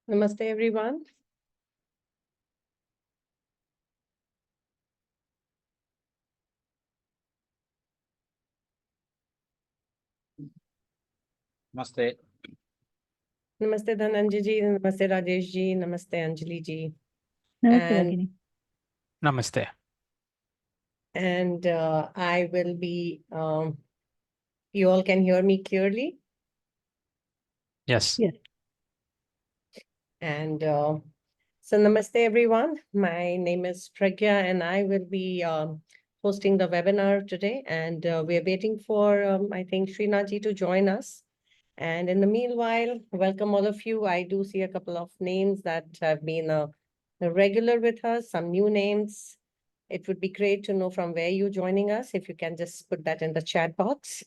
Namaste, everyone. Namaste. Namaste, Dhananjay ji. Namaste, Rajesh ji. Namaste, Anjali ji. Namaste, And- Ragini. Namaste. And I will be, you all can hear me clearly? Yes. Yes. And so namaste, everyone. My name is Pragya, and I will be hosting the webinar today. And we're waiting for, I think, Srinathji to join us. And in the meanwhile, welcome all of you. I do see a couple of names that have been a regular with us, some new names. It would be great to know from where you're joining us. If you can just put that in the chat box.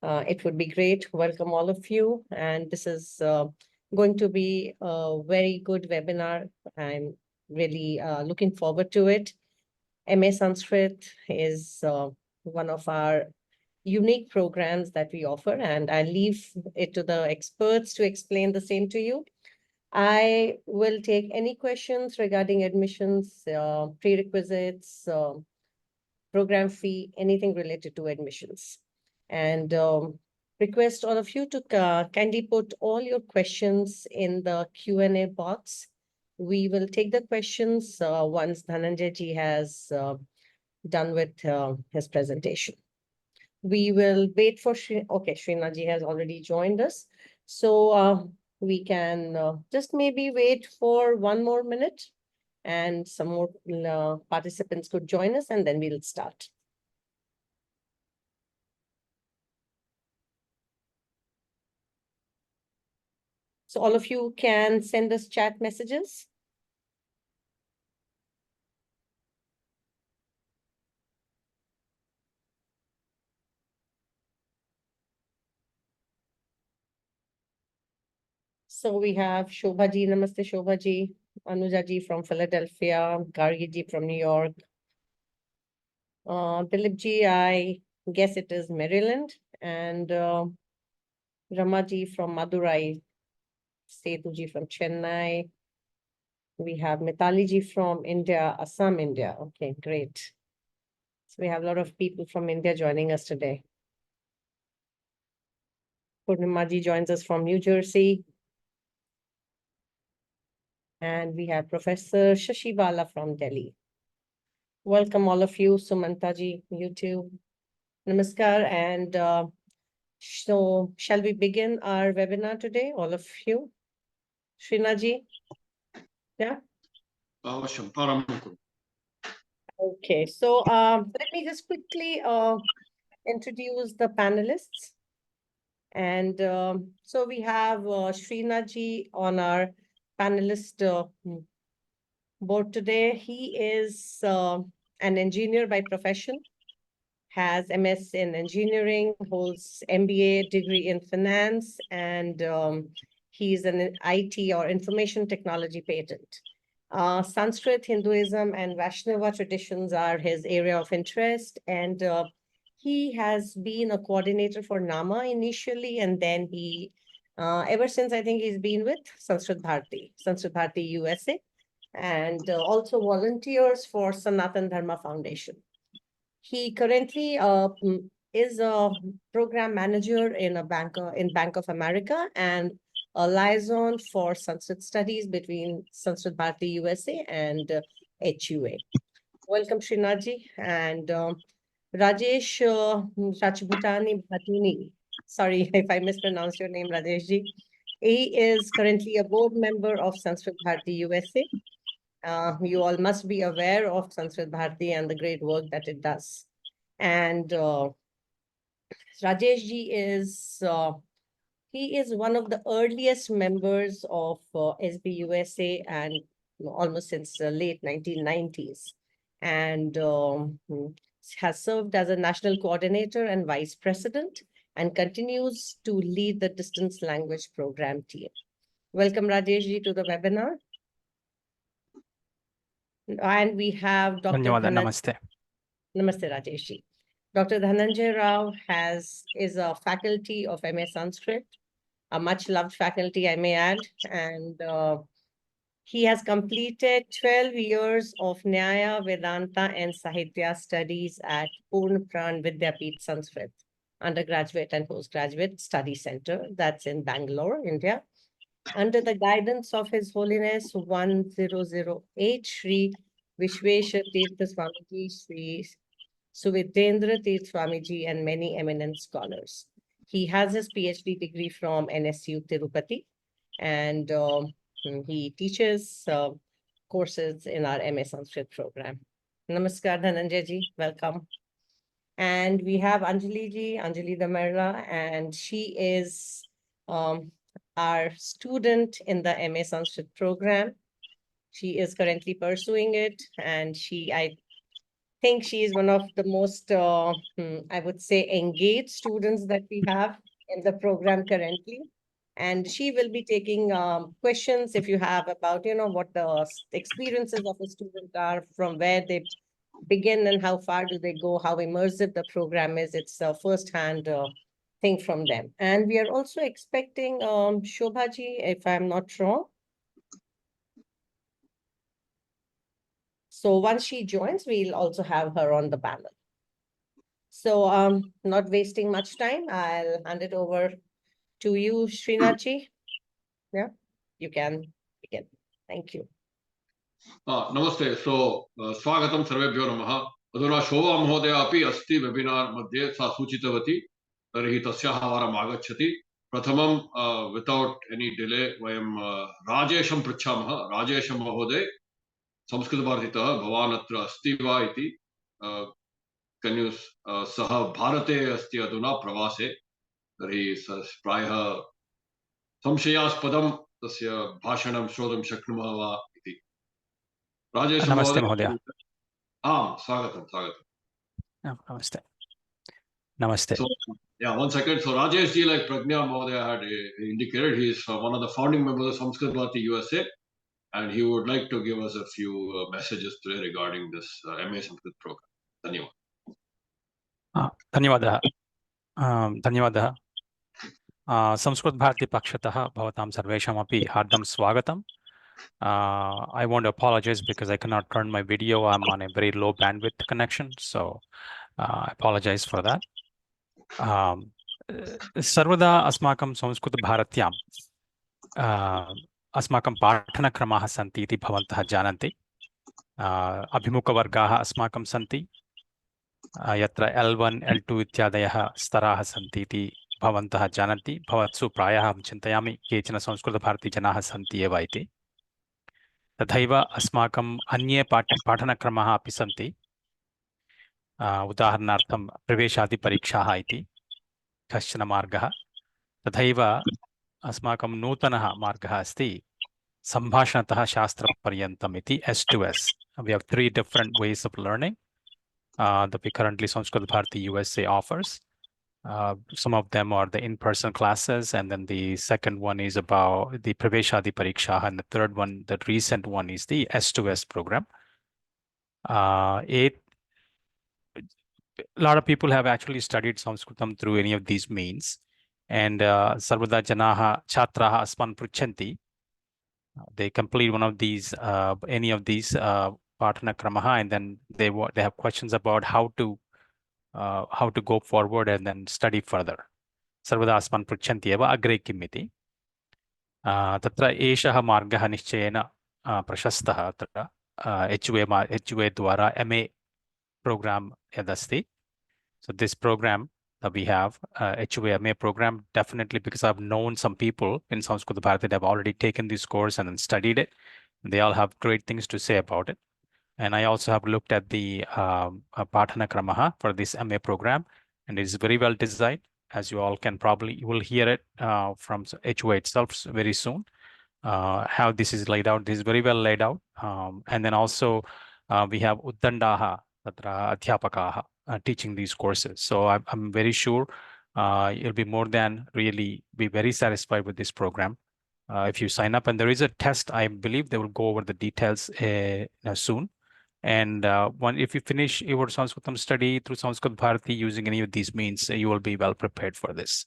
It would be great. Welcome all of you. And this is going to be a very good webinar. I'm really looking forward to it. MA Sanskrit is one of our unique programs that we offer, and I leave it to the experts to explain the same to you. I will take any questions regarding admissions, prerequisites, program fee, anything related to admissions. And request all of you to kindly put all your questions in the Q&A box. We will take the questions once Dhananjay ji has done with his presentation. We will wait for okay, Srinath ji has already joined us. So we can just maybe wait for 1 more minute and some more participants could join us, and then we'll start. So all of you can send us chat messages. So we have Shobha ji, Namaste Shobha ji, Anuja ji from Philadelphia, Gargi ji from New York. Dilip ji, I guess it is Maryland, and Rama ji from Madurai, Setu ji from Chennai. We have Mitali ji from India, Assam, India. Okay, great. So we have a lot of people from India joining us today. Purnima ji joins us from New Jersey. And we have Professor Shashi Bala from Delhi. Welcome all of you, Sumanta ji, you too. Namaskar, and so shall we begin our webinar today, all of you? Srinath ji? Yeah? Awesome. Paramount. Okay, so let me just quickly introduce the panelists. And so we have Srinath ji on our panelist board today. He is an engineer by profession. has MS in engineering, holds MBA degree in finance, and he's an IT or information technology patent. Sanskrit, Hinduism, and Vaishnava traditions are his area of interest, and he has been a coordinator for NAMA initially, and then ever since I think he's been with Sanskrit Bharati USA, and also volunteers for Sanatan Dharma Foundation. He currently is a program manager in Bank of America and a liaison for Sanskrit studies between Sanskrit Bharati USA and HUA. Welcome, Srinathji, and Rajesh Rajbhutani Bhatuni. Sorry if I mispronounced your name, Rajeshji. He is currently a board member of Sanskrit Bharati USA. You all must be aware of Sanskrit Bharati and the great work that it does. And Rajesh ji he is one of the earliest members of SBUSA and almost since late 1990s, and has served as a national coordinator and vice president and continues to lead the distance language program team. Welcome Rajesh ji to the webinar. And we have Dr. Namaste. Namaste, Rajesh ji. Dr. Dhananjay Rao is a faculty of MA Sanskrit, a much loved faculty, I may add, and he has completed 12 years of Nyaya, Vedanta, and Sahitya studies at Purna Pran Vidyapith Sanskrit, undergraduate and postgraduate study center, that's in Bangalore, India, under the guidance of His Holiness 1008 Sri Vishwesha Tirtha Swamiji, Sri Suvidendra Tirth Swamiji, and many eminent scholars. He has his PhD degree from NSU Tirupati, and he teaches courses in our MA Sanskrit program. Namaskar, Dhananjay ji, welcome. And we have Anjali Damerla, and she is our student in the MA Sanskrit program. She is currently pursuing it, and I think she is one of the most, I would say, engaged students that we have in the program currently. And she will be taking questions if you have about, what the experiences of a student are, from where they begin and how far do they go, how immersive the program is. It's a first-hand thing from them. And we are also expecting Shobhaji, if I'm not wrong. So once she joins, we'll also have her on the panel. So not wasting much time, I'll hand it over to you, Srinathji. Yeah, you can begin. Thank you. Namaste. So, Swagatam Sarvebhyo Namaha. Aduna Shobha Mahodaya api asti webinar madhye sa suchitavati. Tarhi tasyaha varam agacchati. Prathamam, without any delay, vayam Rajesham pritchamaha. Rajesham Mahodaya. Sanskrit Bharatitah bhavanatra asti va iti. Can you saha bharate asti aduna pravase. Tarhi prayah samshayaspadam tasya bhashanam shrodam shaknumaha va iti. Rajesh Namaste, Mahodaya. Swagatam. Namaste. Namaste. So, yeah, 1 second. So, Rajesh ji, like Pragnya Mahodaya had indicated, he is one of the founding members of Sanskrit Bharati USA, and he would like to give us a few messages today regarding this MA Sanskrit program. Dhanyawad. धन्यवादः संस्कृत भारती पक्षतः भवतां सर्वेषामपि हार्दं स्वागतम्. I want to apologize because I cannot turn my video. I'm on a very low bandwidth connection, so I apologize for that. सर्वदा अस्माकं संस्कृतभारत्यां अस्माकं पाठनक्रमाः सन्ति इति भवन्तः जानन्ति. अभिमुखवर्गाः अस्माकं सन्ति, यत्र L1, L2 इत्यादयः स्तराः सन्ति इति भवन्तः जानन्ति. भवत्सु प्रायः अहं चिन्तयामि केचन संस्कृतभारतीजनाः सन्ति एव इति. तथैव अस्माकम् अन्ये पाठनक्रमाः अपि सन्ति. उदाहरणार्थं प्रवेशादिपरीक्षाः इति कश्चन मार्गः. तथैव अस्माकं नूतनः मार्गः अस्ति सम्भाषणतः शास्त्रपर्यन्तम् इति S2S. We have 3 different ways of learning. that we currently Sanskrit Bharati USA offers. Some of them are the in-person classes, and then the second one is about the Praveshadi Pariksha, and the third one, the recent one, is the S2S program. A lot of people have actually studied Sanskritam through any of these means, and Sarvada Janaha Chatraha Asman Pruchanti. They complete one of these, any of these Patana Kramaha, and then they have questions about how to go forward and then study further. Sarvada Asman Pruchanti eva agre kimmiti. Tatra एषः मार्गः निश्चयेन प्रशस्तः तत्र HUA द्वारा MA program यदस्ति. So this program that we have, HUA MA program, definitely, because I've known some people in Sanskrit Bharati that have already taken this course and then studied it. They all have great things to say about it. And I also have looked at the Patana Kramaha for this MA program, and it is very well designed. As you all can probably, you will hear it from HUA itself very soon. How this is laid out, this is very well laid out. And then also we have Uddandaha, Tatra Adhyapakaha, teaching these courses. So I'm very sure you'll be more than really be very satisfied with this program. If you sign up, and there is a test, I believe they will go over the details soon. And if you finish your Sanskritam study through Sanskrit Bharati using any of these means, you will be well prepared for this.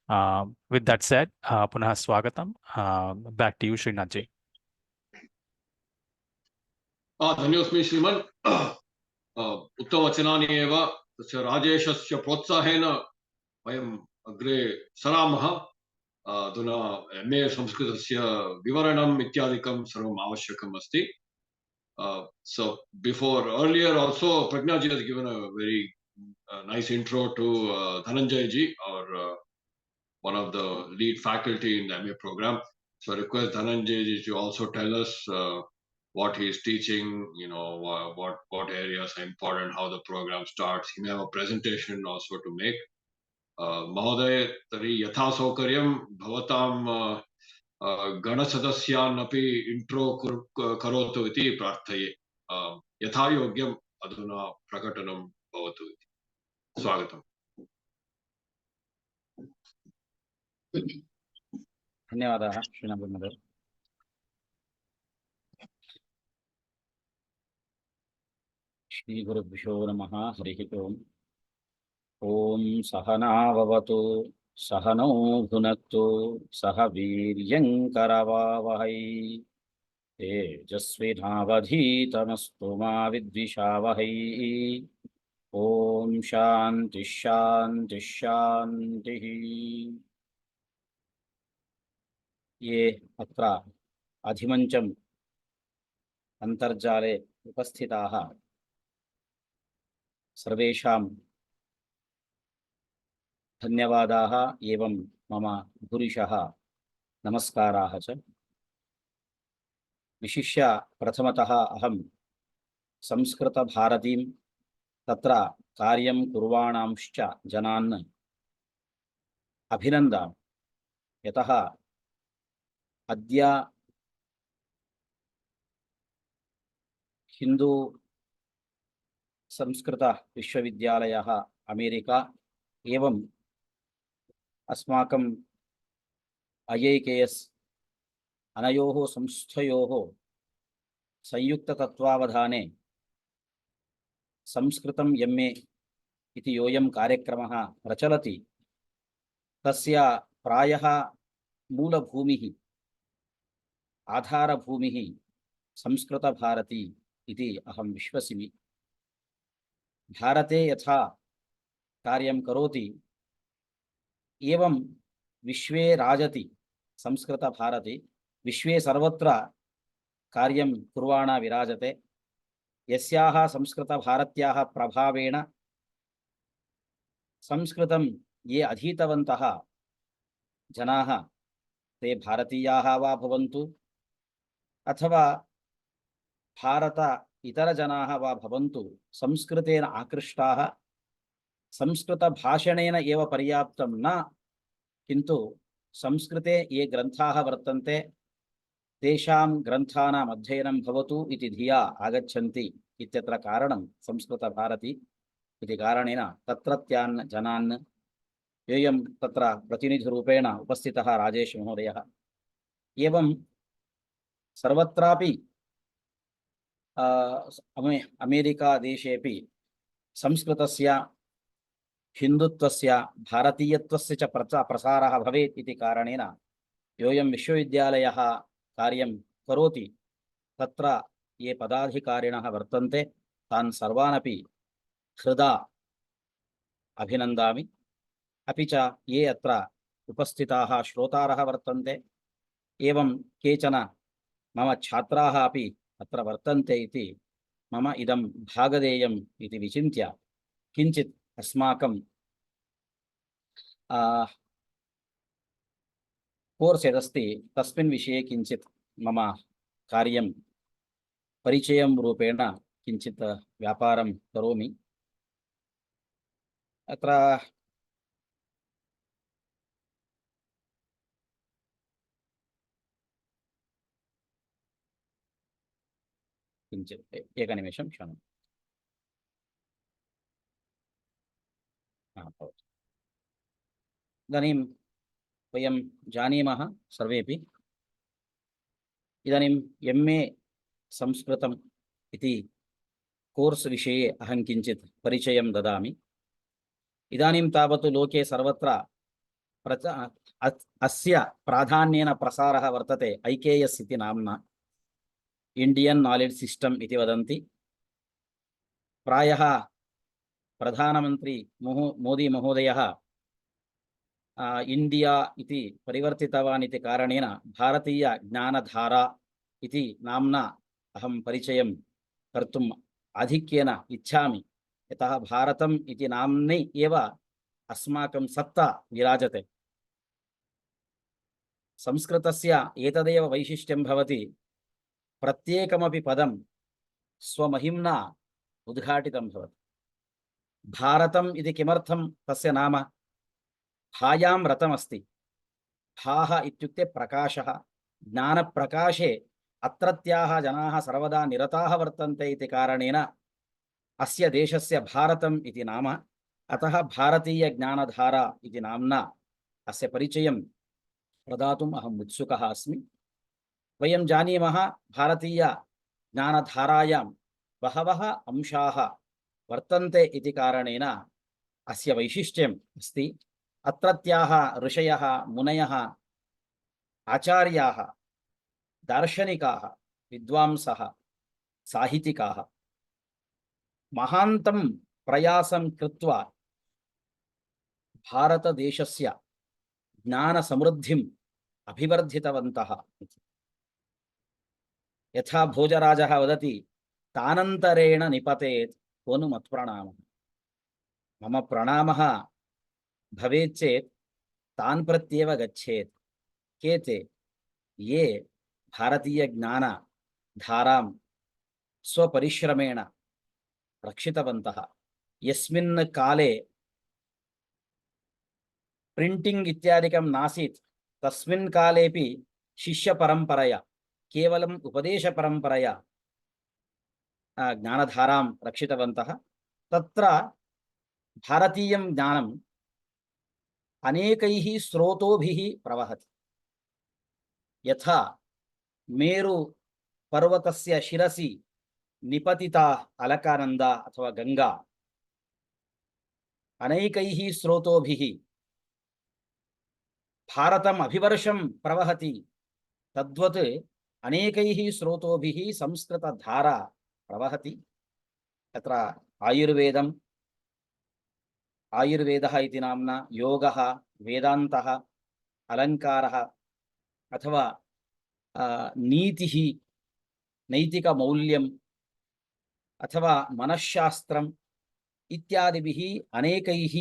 With that said, Punah Swagatam. Back to you, Srinathji. धन्योऽस्मि श्रीमन् उत्तमवचनानि एव तस्य राजेशस्य प्रोत्साहेन वयम् अग्रे सरामः अधुना MA संस्कृतस्य विवरणम् इत्यादिकं सर्वम् आवश्यकम् अस्ति. So before earlier also Pragnaji has given a very nice intro to Dhananjay ji, our one of the lead faculty in the MA program. So I request Dhananjay ji to also tell us what he is teaching, you know, what areas are important, how the program starts. He may have a presentation also to make. Mahoday tari yatha saukaryam bhavatam गणसदस्यान् अपि intro करोतु इति प्रार्थये. यथा योग्यम् अधुना प्रकटनं भवतु इति. स्वागतम्. धन्यवादाः श्रीनाथमहोदय. श्रीगुरुभ्यो नमः. हरिः ओम्. ॐ सहना भवतु सहनौ भुनक्तु सह वीर्यङ्करवावहै तेजस्विनावधीतमस्तु मा विद्विषावहै. ॐ शान्तिः शान्तिः शान्तिः. ये अत्र अधिमञ्चम् अन्तर्जाले उपस्थिताः सर्वेषां धन्यवादाः एवं मम भूरिशः नमस्काराः च. विशिष्य प्रथमतः अहं संस्कृतभारतीं तत्र कार्यं कुर्वाणांश्च जनान् अभिनन्दामि. यतः अद्य हिंदू संस्कृत विश्वविद्यालयः अमेरिका एवं अस्माकं IIKS अनयोः संस्थयोः संयुक्ततत्त्वावधाने संस्कृतं MA इति योऽयं कार्यक्रमः प्रचलति. तस्य प्रायः मूलभूमिः आधारभूमिः संस्कृतभारती इति अहं विश्वसिमि. भारते यथा कार्यं करोति एवं विश्वे राजति संस्कृतभारती. विश्वे सर्वत्र कार्यं कुर्वाणा विराजते. यस्याः संस्कृतभारत्याः प्रभावेण संस्कृतं ये अधीतवन्तः जनाः ते भारतीयाः वा भवन्तु अथवा भारत इतरजनाः वा भवन्तु, संस्कृतेन आकृष्टाः. संस्कृतभाषणेन एव पर्याप्तं न, किन्तु संस्कृते ये ग्रन्थाः वर्तन्ते तेषां ग्रन्थानाम् अध्ययनं भवतु इति धिया आगच्छन्ति इत्यत्र कारणं संस्कृतभारती इति कारणेन तत्रत्यान् जनान् योऽयं तत्र प्रतिनिधिरूपेण उपस्थितः राजेशमहोदयः एवं सर्वत्रापि अमेरिकादेशेऽपि संस्कृतस्य हिन्दुत्वस्य भारतीयत्वस्य च प्रसारः भवेत् इति कारणेन योऽयं विश्वविद्यालयः कार्यं करोति तत्र ये पदाधिकारिणः वर्तन्ते तान् सर्वानपि हृदा अभिनन्दामि। अपि च ये अत्र उपस्थिताः श्रोतारः वर्तन्ते एवं केचन मम छात्राः अपि अत्र वर्तन्ते इति मम इदं भागधेयम् इति विचिन्त्य किञ्चित् अस्माकं कोर्स् यदस्ति तस्मिन् विषये किञ्चित् मम कार्यं परिचयं रूपेण किञ्चित् व्यापारं करोमि। अत्र किञ्चित् एकनिमेषं क्षणम्। इदानीं वयं जानीमः सर्वेपि इदानीं MA संस्कृतम् इति कोर्स् विषये अहं किञ्चित् परिचयं ददामि। इदानीं तावत् लोके सर्वत्र अस्य प्राधान्येन प्रसारः वर्तते IKS इति नाम्ना, इंडियन नॉलेज सिस्टम इति वदन्ति। प्रायः प्रधानमंत्री मोदी महोदयः इंडिया इति परिवर्तितवान् इति कारणेन भारतीय ज्ञानधारा इति नाम्ना अहं परिचयं कर्तुम् आधिक्येन इच्छामि। यतः भारतम् इति नाम्नि एव अस्माकं सत्ता विराजते। संस्कृतस्य एतदेव वैशिष्ट्यं भवति, प्रत्येकमपि पदं स्वमहिम्ना उद्घाटितं भवति। भारतम् इति किमर्थं तस्य नाम? भायां रतमस्ति। भाः इत्युक्ते प्रकाशः। ज्ञानप्रकाशे अत्रत्याः जनाः सर्वदा निरताः वर्तन्ते इति कारणेन अस्य देशस्य भारतम् इति नाम। अतः भारतीय ज्ञानधारा इति नाम्ना अस्य परिचयं प्रदातुम् अहम् उत्सुकः अस्मि। वयं जानीमः भारतीय ज्ञानधारायां बहवः अंशाः वर्तन्ते इति कारणेन अस्य वैशिष्ट्यम् अस्ति। अत्रत्याः ऋषयः, मुनयः, आचार्याः, दार्शनिकाः, विद्वांसः, साहित्यिकाः महान्तं प्रयासं कृत्वा भारतदेशस्य ज्ञानसमृद्धिम् अभिवर्धितवन्तः। यथा भोजराजः वदति, तानन्तरेण निपतेत् को नु मत्प्रणामः। मम प्रणामः भवेत् चेत् तान् प्रत्येव गच्छेत्। के ते? ये भारतीय ज्ञान धारां स्वपरिश्रमेण रक्षितवन्तः। यस्मिन् काले प्रिंटिंग इत्यादिकं नासीत् तस्मिन् कालेपि शिष्यपरम्परया, केवलम् उपदेशपरम्परया ज्ञानधारां रक्षितवन्तः। तत्र भारतीयं ज्ञानम् अनेकैः स्रोतोभिः प्रवहति। यथा मेरु पर्वतस्य शिरसि निपतिता अलकानंदा अथवा गंगा अनेकैः स्रोतोभिः भारतम् अभिवर्षं प्रवहति। तद्वत् अनेकैः स्रोतोभिः संस्कृतधारा प्रवहति। तत्र आयुर्वेदः इति नाम्ना योगः, वेदान्तः, अलङ्कारः अथवा नीतिः, नैतिकमौल्यम् अथवा मनश्शास्त्रम् इत्यादिभिः अनेकैः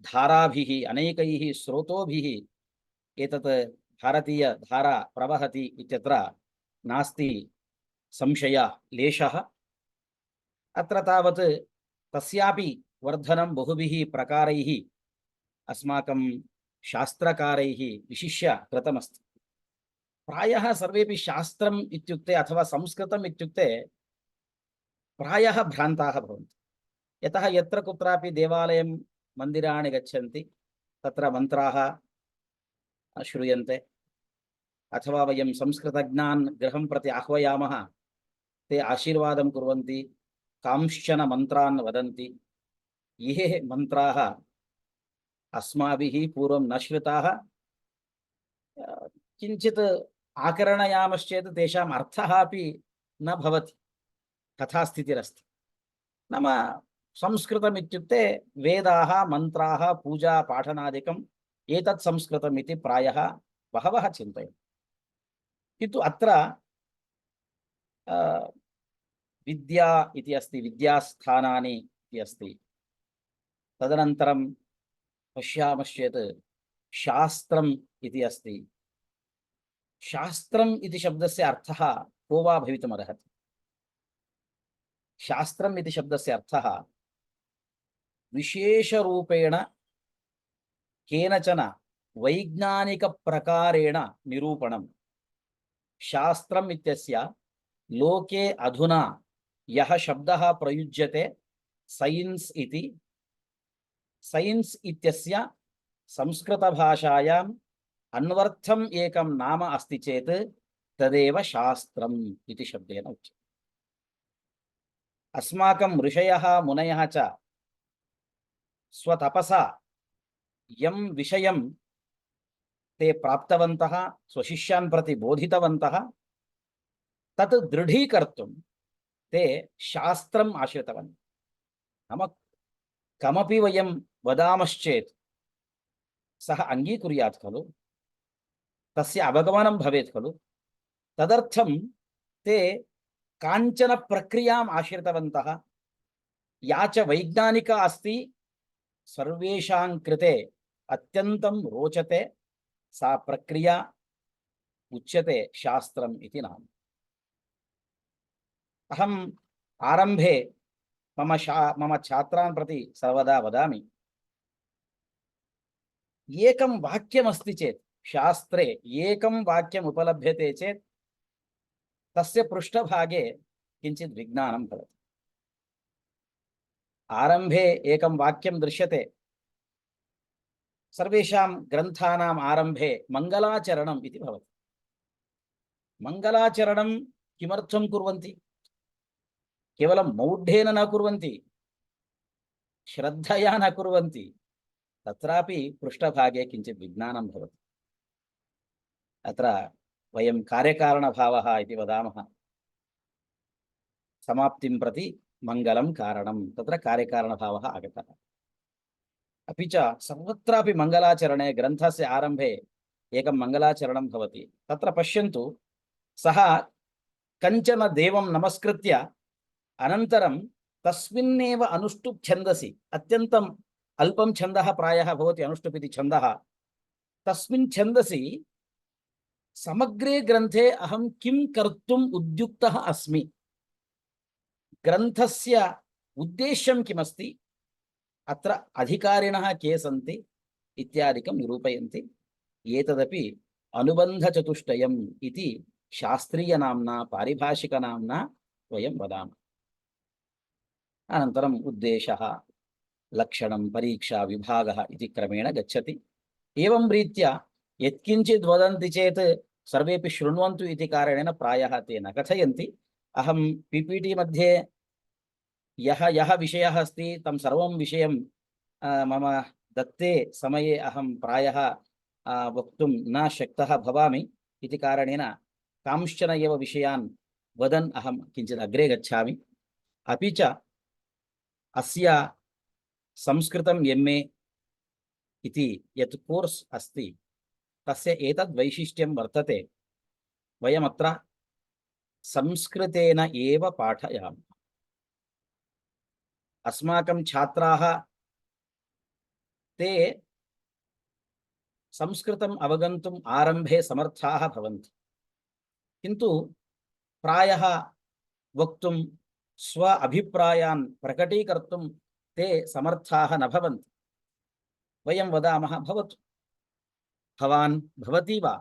धाराभिः, अनेकैः स्रोतोभिः एतत् भारतीयधारा प्रवहति इत्यत्र नास्ति संशयः लेशः। अत्र तावत् तस्यापि वर्धनं बहुभिः प्रकारैः अस्माकं शास्त्रकारैः विशिष्य कृतमस्ति। प्रायः सर्वेपि शास्त्रम् इत्युक्ते अथवा संस्कृतम् इत्युक्ते प्रायः भ्रान्ताः भवन्ति। यतः यत्र कुत्रापि देवालयं मन्दिराणि गच्छन्ति तत्र मन्त्राः श्रूयन्ते, अथवा वयं संस्कृतज्ञान् गृहं प्रति आह्वयामः, ते आशीर्वादं कुर्वन्ति, कांश्चन मन्त्रान् वदन्ति। ये मन्त्राः अस्माभिः पूर्वं न श्रुताः, किञ्चित् आकर्णयामश्चेत् तेषाम् अर्थः अपि न भवति, तथा स्थितिरस्ति। नाम संस्कृतम् इत्युक्ते वेदाः, मन्त्राः, पूजा पाठनादिकम् एतत् संस्कृतम् इति प्रायः बहवः चिन्तयन्ति। किन्तु अत्र विद्या इति अस्ति, विद्यास्थानानि इति अस्ति। तदनन्तरं पश्यामश्चेत् शास्त्रम् इति अस्ति। शास्त्रम् इति शब्दस्य अर्थः को वा भवितुमर्हति। शास्त्रम् इति शब्दस्य अर्थः विशेषरूपेण केनचन वैज्ञानिकप्रकारेण निरूपणम्। शास्त्रम् इत्यस्य लोके अधुना यः शब्दः प्रयुज्यते सैन्स् इति, सैन्स् इत्यस्य संस्कृतभाषायाम् अन्वर्थम् एकं नाम अस्ति चेत् तदेव शास्त्रम् इति शब्देन उच्यते। अस्माकं ऋषयः मुनयः च स्वतपसा यं विषयं ते प्राप्तवन्तः, स्वशिष्यान् प्रति बोधितवन्तः, तत् दृढीकर्तुं ते शास्त्रम् आश्रितवन्तः। नाम कमपि वयं वदामश्चेत् सः अङ्गीकुर्यात् खलु, तस्य अवगमनं भवेत् खलु। तदर्थं ते काञ्चन प्रक्रियाम् आश्रितवन्तः, या च वैज्ञानिका अस्ति, सर्वेषां कृते अत्यन्तं रोचते। सा प्रक्रिया उच्यते शास्त्रम् इति नाम। अहम् आरम्भे मम छात्रान् प्रति सर्वदा वदामि, एकं वाक्यमस्ति चेत्, शास्त्रे एकं वाक्यम् उपलभ्यते चेत् तस्य पृष्ठभागे किञ्चित् विज्ञानं भवति। आरम्भे एकं वाक्यं दृश्यते। सर्वेषां ग्रन्थानाम् आरम्भे मङ्गलाचरणम् इति भवति। मङ्गलाचरणं किमर्थं कुर्वन्ति? केवलं मौढ्येन न कुर्वन्ति, श्रद्धया न कुर्वन्ति, तत्रापि पृष्ठभागे किञ्चित् विज्ञानं भवति। अत्र वयं कार्यकारणभावः इति वदामः। समाप्तिं प्रति मङ्गलं कारणं, तत्र कार्यकारणभावः आगतः। अपि च सर्वत्रापि मङ्गलाचरणे ग्रन्थस्य आरम्भे एकं मङ्गलाचरणं भवति। तत्र पश्यन्तु, सः कञ्चन देवं नमस्कृत्य अनन्तरं तस्मिन्नेव अनुष्टुप् छन्दसि, अत्यन्तम् अल्पं छन्दः प्रायः भवति अनुष्टुप् इति छन्दः, तस्मिन् छन्दसि समग्रे ग्रन्थे अहं किं कर्तुम् उद्युक्तः अस्मि, ग्रन्थस्य उद्देश्यं किमस्ति, अत्र अधिकारिणः के सन्ति इत्यादिकं निरूपयन्ति। एतदपि अनुबन्धचतुष्टयम् इति शास्त्रीयनाम्ना, पारिभाषिकनाम्ना वयं वदामः। अनन्तरम् उद्देशः, लक्षणं, परीक्षा, विभागः इति क्रमेण गच्छति। एवं रीत्या यत्किञ्चित् वदन्ति चेत् सर्वेपि शृण्वन्तु इति कारणेन प्रायः ते न कथयन्ति। अहं PPT मध्ये यः विषयः अस्ति तं सर्वं विषयं मम दत्ते समये अहं प्रायः वक्तुं न शक्तः भवामि इति कारणेन कांश्चन एव विषयान् वदन् अहं किञ्चित् अग्रे गच्छामि। अपि च अस्य संस्कृतं MA इति यत् कोर्स् अस्ति तस्य एतद् वैशिष्ट्यं वर्तते, वयमत्र संस्कृतेन एव पाठयामः। अस्माकं छात्राः ते संस्कृतम् अवगन्तुम् आरम्भे समर्थाः भवन्ति, किन्तु प्रायः वक्तुं स्व अभिप्रायान् प्रकटीकर्तुं ते समर्थाः न भवन्ति। वयं वदामः, भवतु, भवान् भवती वा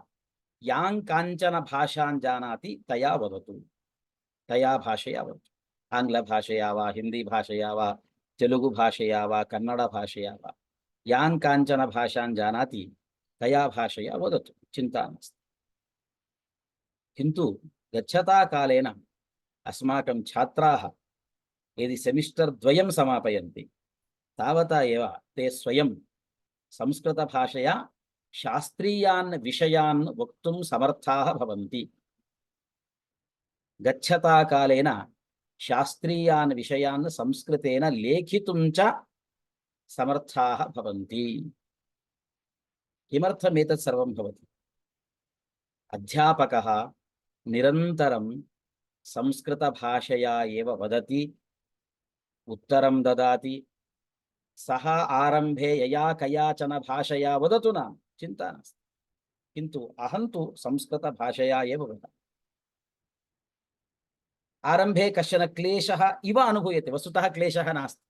यां काञ्चन भाषां जानाति तया वदतु, तया भाषया वदतु। आङ्ग्लभाषया वा, हिन्दीभाषया वा, तेलुगुभाषया वा, कन्नडभाषया वा, यां काञ्चन भाषां जानाति तया भाषया वदतु, चिन्ता नास्ति। किन्तु गच्छता कालेन अस्माकं छात्राः यदि सेमिस्टर् द्वयं समापयन्ति तावता एव ते स्वयं संस्कृतभाषया शास्त्रीयान् विषयान् वक्तुं समर्थाः भवन्ति। गच्छता कालेन शास्त्रीयान् विषयान् संस्कृतेन लेखितुं च समर्थाः भवन्ति। किमर्थम् एतत् सर्वं भवति? अध्यापकः निरन्तरं संस्कृतभाषया एव वदति, उत्तरं ददाति। सः आरम्भे यया कयाचन भाषया वदतु न, चिन्ता नास्ति, किन्तु अहं तु संस्कृतभाषया एव वदामि। आरम्भे कश्चन क्लेशः इव अनुभूयते, वस्तुतः क्लेशः नास्ति।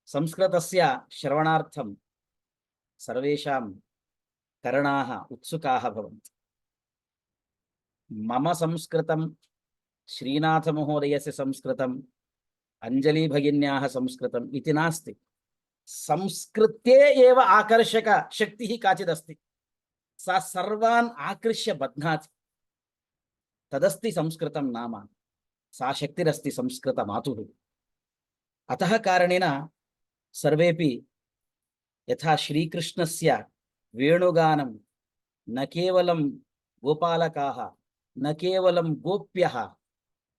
संस्कृतस्य श्रवणार्थं सर्वेषां कर्णाः उत्सुकाः भवन्ति। मम संस्कृतं, श्रीनाथमहोदयस्य संस्कृतम्, अञ्जलिभगिन्याः संस्कृतम् इति नास्ति। संस्कृते एव आकर्षकशक्तिः काचिदस्ति, सा सर्वान् आकृष्य बध्नाति। तदस्ति संस्कृतं नाम, सा शक्तिरस्ति संस्कृतमातुः। अतः कारणेन सर्वेपि यथा श्रीकृष्णस्य वेणुगानं न केवलं गोपालकाः, न केवलं गोप्यः,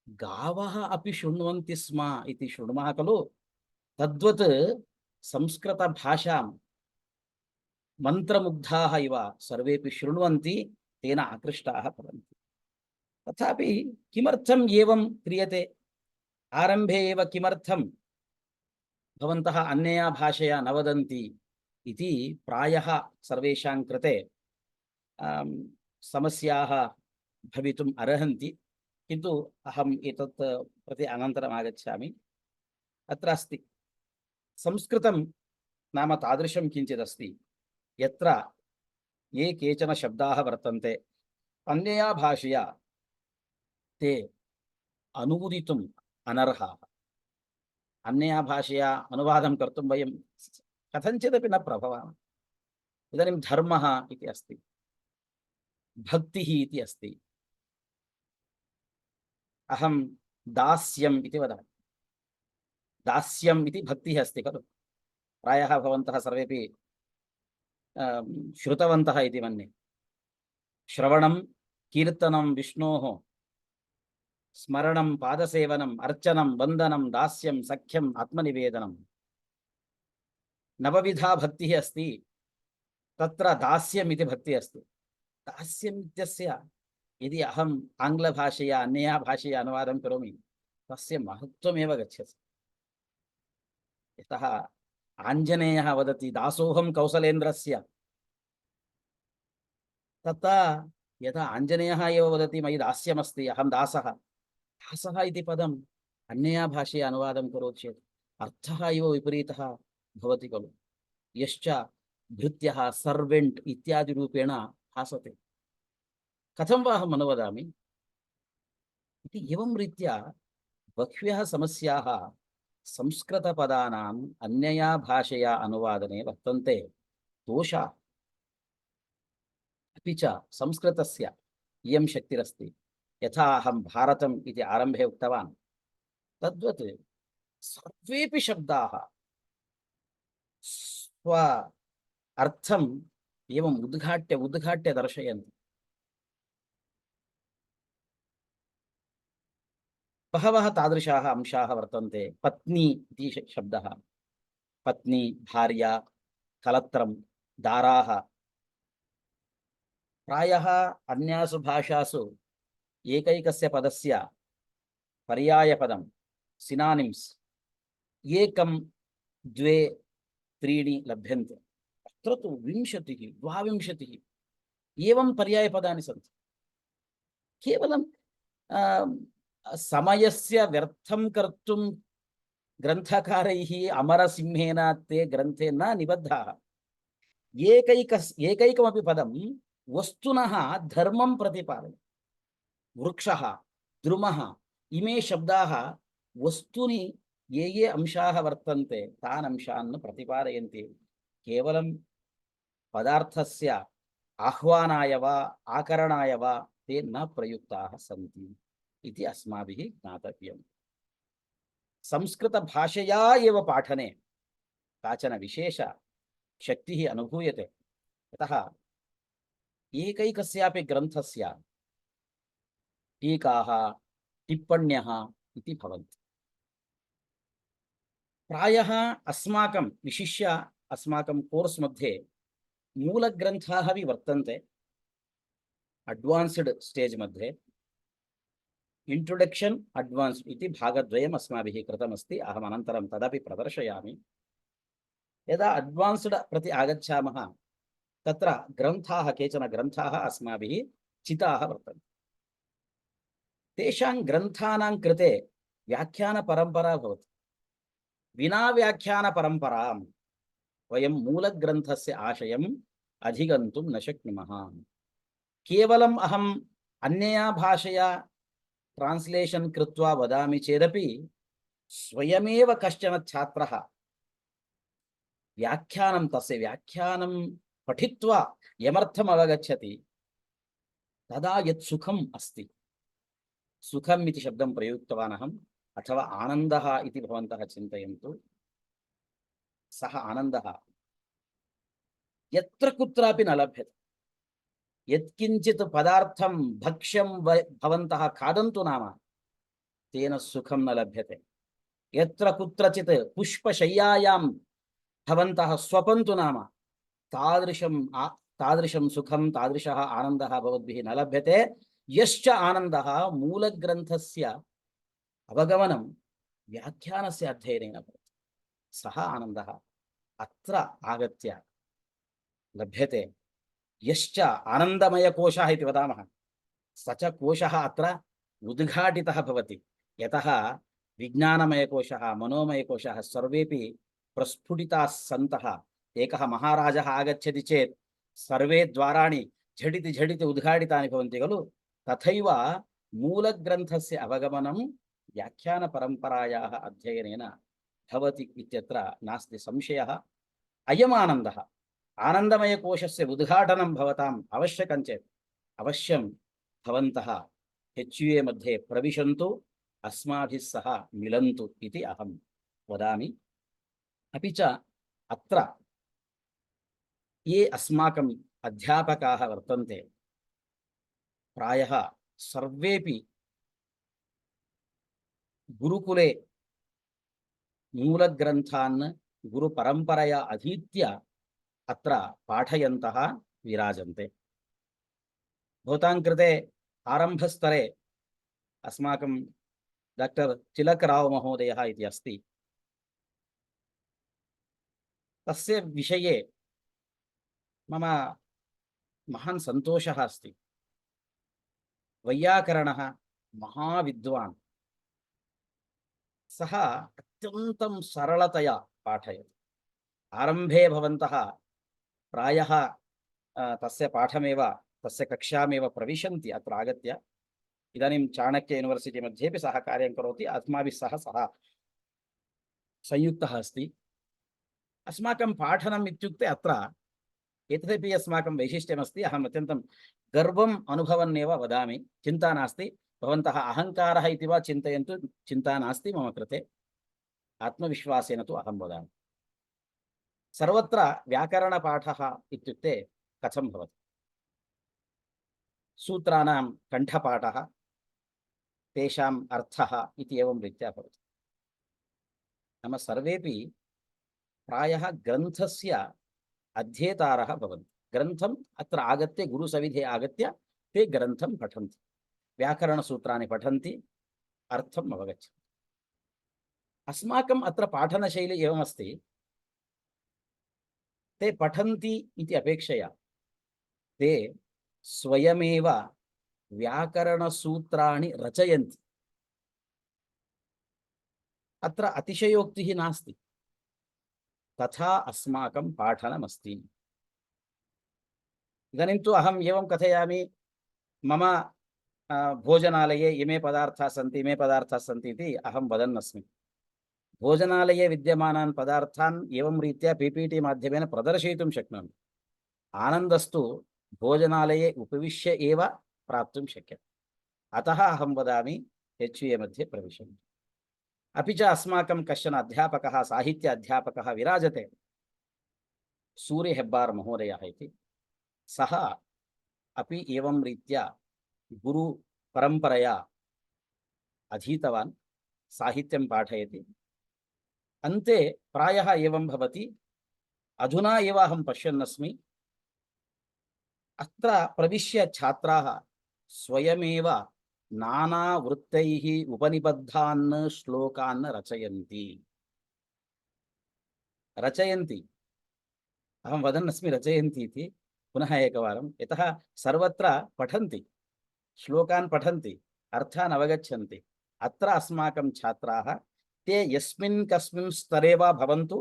गावः अपि शृण्वन्ति स्म इति शृणुमः खलु। तद्वत् संस्कृतभाषां मन्त्रमुग्धाः इव सर्वेपि शृण्वन्ति, तेन आकृष्टाः भवन्ति। तथापि किमर्थम् एवं क्रियते? आरम्भे एव किमर्थं भवन्तः अन्यया भाषया न वदन्ति इति प्रायः सर्वेषां कृते समस्याः भवितुम् अर्हन्ति। किन्तु अहम् एतत् प्रति अनन्तरम् आगच्छामि। अत्र अस्ति संस्कृतं नाम तादृशं किञ्चिदस्ति यत्र ये केचन शब्दाः वर्तन्ते अन्यया भाषया ते अनुदितुम् अनर्हाः। अन्यया भाषया अनुवादं कर्तुं वयं कथञ्चिदपि न प्रभवामः। इदानीं धर्मः इति अस्ति, भक्तिः इति अस्ति। अहं दास्यम् इति वदामि, दास्यम् इति भक्तिः अस्ति खलु। प्रायः भवन्तः सर्वेपि श्रुतवन्तः इति मन्ये। श्रवणं, कीर्तनं विष्णोः, स्मरणं, पादसेवनम्, अर्चनं, वन्दनं, दास्यं, सख्यम्, आत्मनिवेदनं, नवविधा भक्तिः अस्ति। तत्र दास्यम् इति भक्तिः अस्ति। दास्यम् इत्यस्य यदि अहम् आङ्ग्लभाषया अन्यया भाषया अनुवादं करोमि तस्य महत्त्वमेव गच्छति। यतः आञ्जनेयः वदति दासोऽहं कौसलेन्द्रस्य, तथा यथा आञ्जनेयः एव वदति मयि दास्यमस्ति, अहं दासः। दासः इति पदम् अन्यया भाषया अनुवादं करोति चेत् अर्थः एव विपरीतः भवति खलु। यश्च भृत्यः, सर्वेण्ट् इत्यादि रूपेण भासते। कथं वा अहम् अनुवदामि इति एवं रीत्या बह्व्यः समस्याः संस्कृतपदानाम् अन्यया भाषया अनुवादने वर्तन्ते। दोषाः अपि च संस्कृतस्य इयं शक्तिरस्ति। यथा अहं भारतम् इति आरम्भे उक्तवान्, तद्वत् सर्वेपि शब्दाः स्व अर्थम् एवम् उद्घाट्य उद्घाट्य दर्शयन्ति। बहवः तादृशाः अंशाः वर्तन्ते। पत्नी इति शब्दः, पत्नी, भार्या, कलत्रं, दाराः। प्रायः अन्यासु भाषासु एकैकस्य पदस्य पर्यायपदं सिनानिम्स् एकं, द्वे, त्रीणि लभ्यन्ते। अत्र तु 20, 22 एवं पर्यायपदानि सन्ति। केवलं समयस्य व्यर्थं कर्तुं ग्रन्थकारैः अमरसिंहेन ते ग्रन्थे न निबद्धाः। एकैकमपि पदं वस्तुनः धर्मं प्रतिपादयति। वृक्षः, द्रुमः, इमे शब्दाः वस्तुनि ये ये अंशाः वर्तन्ते तान् अंशान् प्रतिपादयन्ति। केवलं पदार्थस्य आह्वानाय वा आकरणाय वा ते न प्रयुक्ताः सन्ति इति अस्माभिः ज्ञातव्यम्। संस्कृतभाषया एव पाठने काचन विशेष शक्तिः अनुभूयते। यतः एकैकस्यापि ग्रन्थस्य टीकाः टिप्पण्यः इति भवन्ति। प्रायः अस्माकं विशिष्य अस्माकं कोर्स् मध्ये मूलग्रन्थाः अपि वर्तन्ते। अड्वान्स्ड् स्टेज् मध्ये इंट्रोडक्शन अड्वान्स्ड् इति भागद्वयम् अस्माभिः कृतमस्ति। अहम् अनन्तरं तदपि प्रदर्शयामि। यदा अड्वान्स्ड् प्रति आगच्छामः तत्र ग्रन्थाः केचन ग्रन्थाः अस्माभिः चिताः वर्तन्ते। तेषां ग्रन्थानां कृते व्याख्यानपरम्परा भवति। विना व्याख्यानपरम्परां वयं मूलग्रन्थस्य आशयम् अधिगन्तुं न शक्नुमः। केवलम् अहम् अन्यया भाषया ट्रान्स्लेशन् कृत्वा वदामि चेदपि स्वयमेव कश्चन छात्रः व्याख्यानं तस्य व्याख्यानं पठित्वा यमर्थम् अवगच्छति तदा यत् सुखम् अस्ति, सुखम् इति शब्दं प्रयुक्तवान् अहम्, अथवा आनन्दः इति भवन्तः चिन्तयन्तु। सः आनन्दः यत्र कुत्रापि न लभ्यते। यत्किञ्चित् पदार्थं भक्ष्यं भवन्तः खादन्तु नाम तेन सुखं न लभ्यते। यत्र कुत्रचित् पुष्पशय्यायां भवन्तः स्वपन्तु नाम तादृशं सुखं तादृशः आनन्दः भवद्भिः न लभ्यते। यश्च आनन्दः मूलग्रन्थस्य अवगमनं व्याख्यानस्य अध्ययनेन भवति। सः आनन्दः अत्र आगत्य लभ्यते। यश्च आनन्दमयकोशः इति वदामः, स च कोशः अत्र उद्घाटितः भवति। यतः विज्ञानमयकोशः मनोमयकोशः सर्वेपि प्रस्फुटिताः सन्तः एकः महाराजः आगच्छति चेत् सर्वे द्वाराणि झटिति झटिति उद्घाटितानि भवन्ति खलु। तथैव मूलग्रन्थस्य अवगमनं व्याख्यानपरम्परायाः अध्ययनेन भवति इत्यत्र नास्ति संशयः। अयम् आनन्दः, आनन्दमयकोशस्य उद्घाटनं भवताम् आवश्यकं चेत् अवश्यं भवन्तः HUA मध्ये प्रविशन्तु, अस्माभिः सह मिलन्तु इति अहं वदामि। अपि च अत्र ये अस्माकम् अध्यापकाः वर्तन्ते प्रायः सर्वेपि गुरुकुले मूलग्रन्थान् गुरुपरम्परया अधीत्य अत्र पाठयन्तः विराजन्ते। भवतां कृते आरम्भस्तरे अस्माकं डॉक्टर तिलकराव महोदयः इति अस्ति। तस्य विषये मम महान् सन्तोषः अस्ति। वैयाकरणः महाविद्वान्, सः अत्यन्तं सरलतया पाठयति। आरम्भे भवन्तः प्रायः तस्य पाठमेव तस्य कक्षामेव प्रविशन्ति अत्र आगत्य। इदानीं चाणक्य यूनिवर्सिटी मध्येपि सः कार्यं करोति, अस्माभिः सह सः संयुक्तः अस्ति। अस्माकं पाठनम् इत्युक्ते अत्र एतदपि अस्माकं वैशिष्ट्यमस्ति। अहम् अत्यन्तं गर्वम् अनुभवन्नेव वदामि। चिन्ता नास्ति, भवन्तः अहङ्कारः इति वा चिन्तयन्तु, चिन्ता नास्ति मम कृते। आत्मविश्वासेन तु अहं वदामि। सर्वत्र व्याकरणपाठः इत्युक्ते कथं भवति? सूत्राणां कण्ठपाठः, तेषाम् अर्थः इति एवं रीत्या भवति। नाम सर्वेपि प्रायः ग्रन्थस्य अध्येतारः भवन्ति। ग्रन्थम् अत्र आगत्य गुरुसविधे आगत्य ते ग्रन्थं पठन्ति, व्याकरणसूत्राणि पठन्ति, अर्थम् अवगच्छन्ति। अस्माकम् अत्र पाठनशैली एवमस्ति, ते पठन्ति इति अपेक्षया ते स्वयमेव व्याकरणसूत्राणि रचयन्ति। अत्र अतिशयोक्तिः नास्ति, तथा अस्माकं पाठनमस्ति। इदानीं तु अहम् एवं कथयामि, मम भोजनालये इमे पदार्थाः सन्ति, इमे पदार्थाः सन्ति इति अहं वदन् अस्मि। भोजनालये विद्यमानान् पदार्थान् एवं रीत्या PPT माध्यमेन प्रदर्शयितुं शक्नोमि। आनन्दस्तु भोजनालये उपविश्य एव प्राप्तुं शक्यते। अतः अहं वदामि HUA मध्ये प्रविशन्तु। अपि च अस्माकं कश्चन अध्यापकः, साहित्य अध्यापकः विराजते, सूर्य हेब्बार् महोदयः इति। सः अपि एवं रीत्या गुरुपरम्परया अधीतवान्, साहित्यं पाठयति। अन्ते प्रायः एवं भवति, अधुना एव अहं पश्यन् अस्मि, अत्र प्रविश्य छात्राः स्वयमेव नानावृत्तैः उपनिबद्धान् श्लोकान् रचयन्ति। अहं वदन् अस्मि रचयन्ति इति, पुनः एकवारं, यतः सर्वत्र पठन्ति, श्लोकान् पठन्ति, अर्थान् अवगच्छन्ति। अत्र अस्माकं छात्राः ते यस्मिन् कस्मिन् स्तरे वा भवन्तु,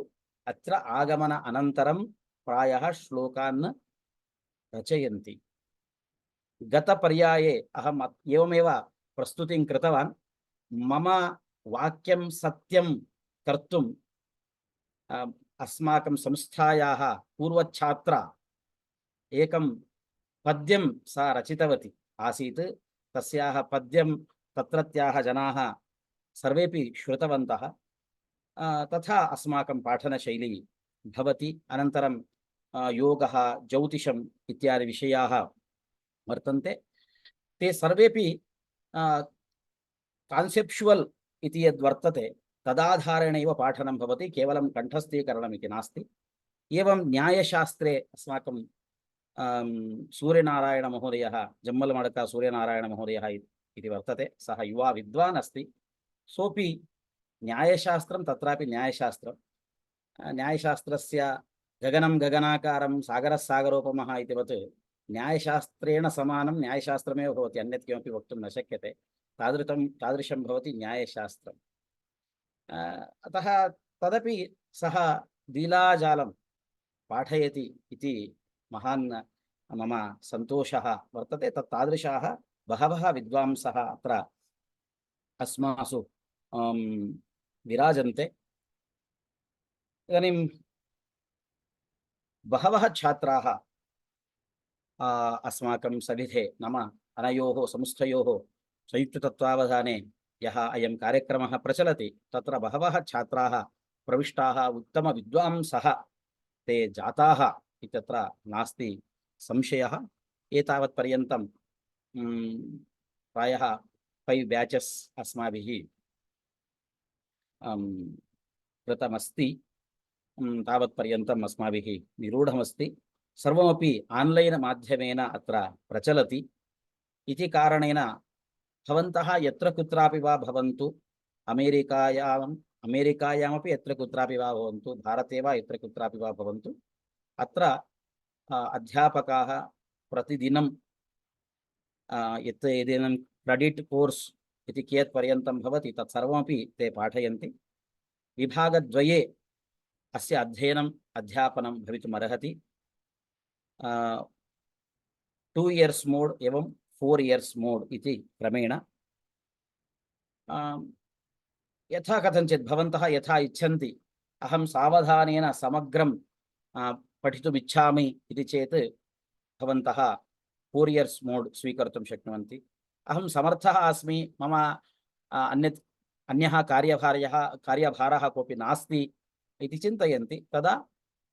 अत्र आगमन अनन्तरं प्रायः श्लोकान् रचयन्ति। गतपर्याये अहम् एवमेव प्रस्तुतिं कृतवान्। मम वाक्यं सत्यं कर्तुं अस्माकं संस्थायाः पूर्वछात्रा एकं पद्यं सा रचितवती आसीत्। तस्याः पद्यं तत्रत्याः जनाः सर्वेपि श्रुतवन्तः। तथा अस्माकं पाठनशैली भवति। अनन्तरं योगः, ज्योतिषम् इत्यादि विषयाः वर्तन्ते। ते सर्वेपि कान्सेप्चुवल् इति यद् वर्तते तदाधारेण एव पाठनं भवति, केवलं कण्ठस्थीकरणम् इति नास्ति। एवं न्यायशास्त्रे अस्माकं सूर्यनारायणमहोदयः, जम्मलमडका सूर्यनारायणमहोदयः इति वर्तते। सः युवा विद्वान् अस्ति। सोऽपि न्यायशास्त्रं, तत्रापि न्यायशास्त्रं, न्यायशास्त्रस्य गगनं गगनाकारं सागरः सागरोपमः इतिवत् न्यायशास्त्रेण समानं न्यायशास्त्रमेव भवति, अन्यत् किमपि वक्तुं न शक्यते। तादृशं भवति न्यायशास्त्रम्। अतः तदपि सः लीलाजालं पाठयति इति महान् मम सन्तोषः वर्तते। तादृशाः बहवः विद्वांसः अत्र अस्मासु विराजन्ते। इदानीं बहवः छात्राः अस्माकं सविधे, नाम अनयोः संस्थयोः संयुक्ततत्त्वावधाने यः अयं कार्यक्रमः प्रचलति, तत्र बहवः छात्राः प्रविष्टाः, उत्तमविद्वांसः ते जाताः इत्यत्र नास्ति संशयः। एतावत्पर्यन्तं प्रायः 5 बैचेस् अस्माभिः कृतमस्ति। तावत्पर्यन्तम् अस्माभिः निरूढमस्ति। सर्वमपि आन्लैन् माध्यमेन अत्र प्रचलति इति कारणेन भवन्तः यत्र कुत्रापि वा भवन्तु, अमेरिकायामपि यत्र कुत्रापि वा भवन्तु, भारते वा यत्र कुत्रापि वा भवन्तु, अत्र अध्यापकाः प्रतिदिनं यत् एदेनं क्रेडिट् कोर्स् इति कियत् पर्यन्तं भवति तत्सर्वमपि ते पाठयन्ति। विभागद्वये अस्य अध्यापनं भवितुमर्हति। 2 इयर्स् मोड् एवं 4 इयर्स् मोड् इति क्रमेण। यथा कथञ्चित् भवन्तः यथा इच्छन्ति, अहं सावधानेन समग्रं पठितुम् इच्छामि इति चेत् भवन्तः 4 इयर्स् मोड् स्वीकर्तुं शक्नुवन्ति। अहं समर्थः अस्मि, मम अन्यः कार्यभारः कोऽपि नास्ति इति चिन्तयन्ति, तदा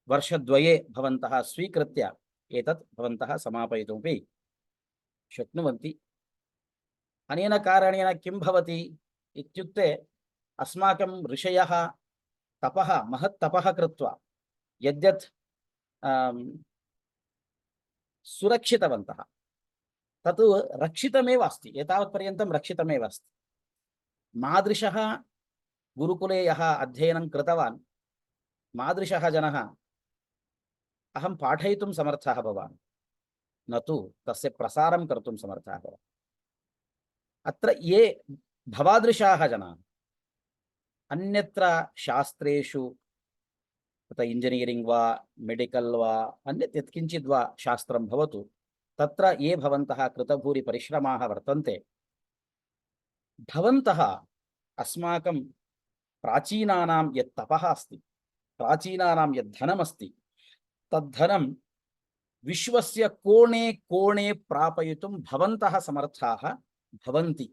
वर्षद्वये भवन्तः स्वीकृत्य एतत् भवन्तः समापयितुमपि शक्नुवन्ति। अनेन कारणेन किं भवति इत्युक्ते, अस्माकं ऋषयः महत् तपः कृत्वा यद्यत् सुरक्षितवन्तः तत् रक्षितमेव अस्ति, एतावत्पर्यन्तं रक्षितमेव अस्ति। मादृशः गुरुकुले यः अध्ययनं कृतवान्, मादृशः जनः अहं पाठयितुं समर्थः भवामि, न तु तस्य प्रसारं कर्तुं समर्थः भवामि। अत्र ये भवादृशाः जनाः अन्यत्र शास्त्रेषु तथा इंजीनियरिंग वा मेडिकल वा अन्यत् यत्किंचित् वा शास्त्रं भवतु तत्र ये भवन्तः कृतभूरि परिश्रमाः वर्तन्ते भवन्तः अस्माकं प्राचीनानां यत् तपः अस्ति प्राचीनानां यत् धनमस्ति तद्धनं विश्वस्य कोणे कोणे प्रापयितुं भवन्तः समर्थाः भवन्ति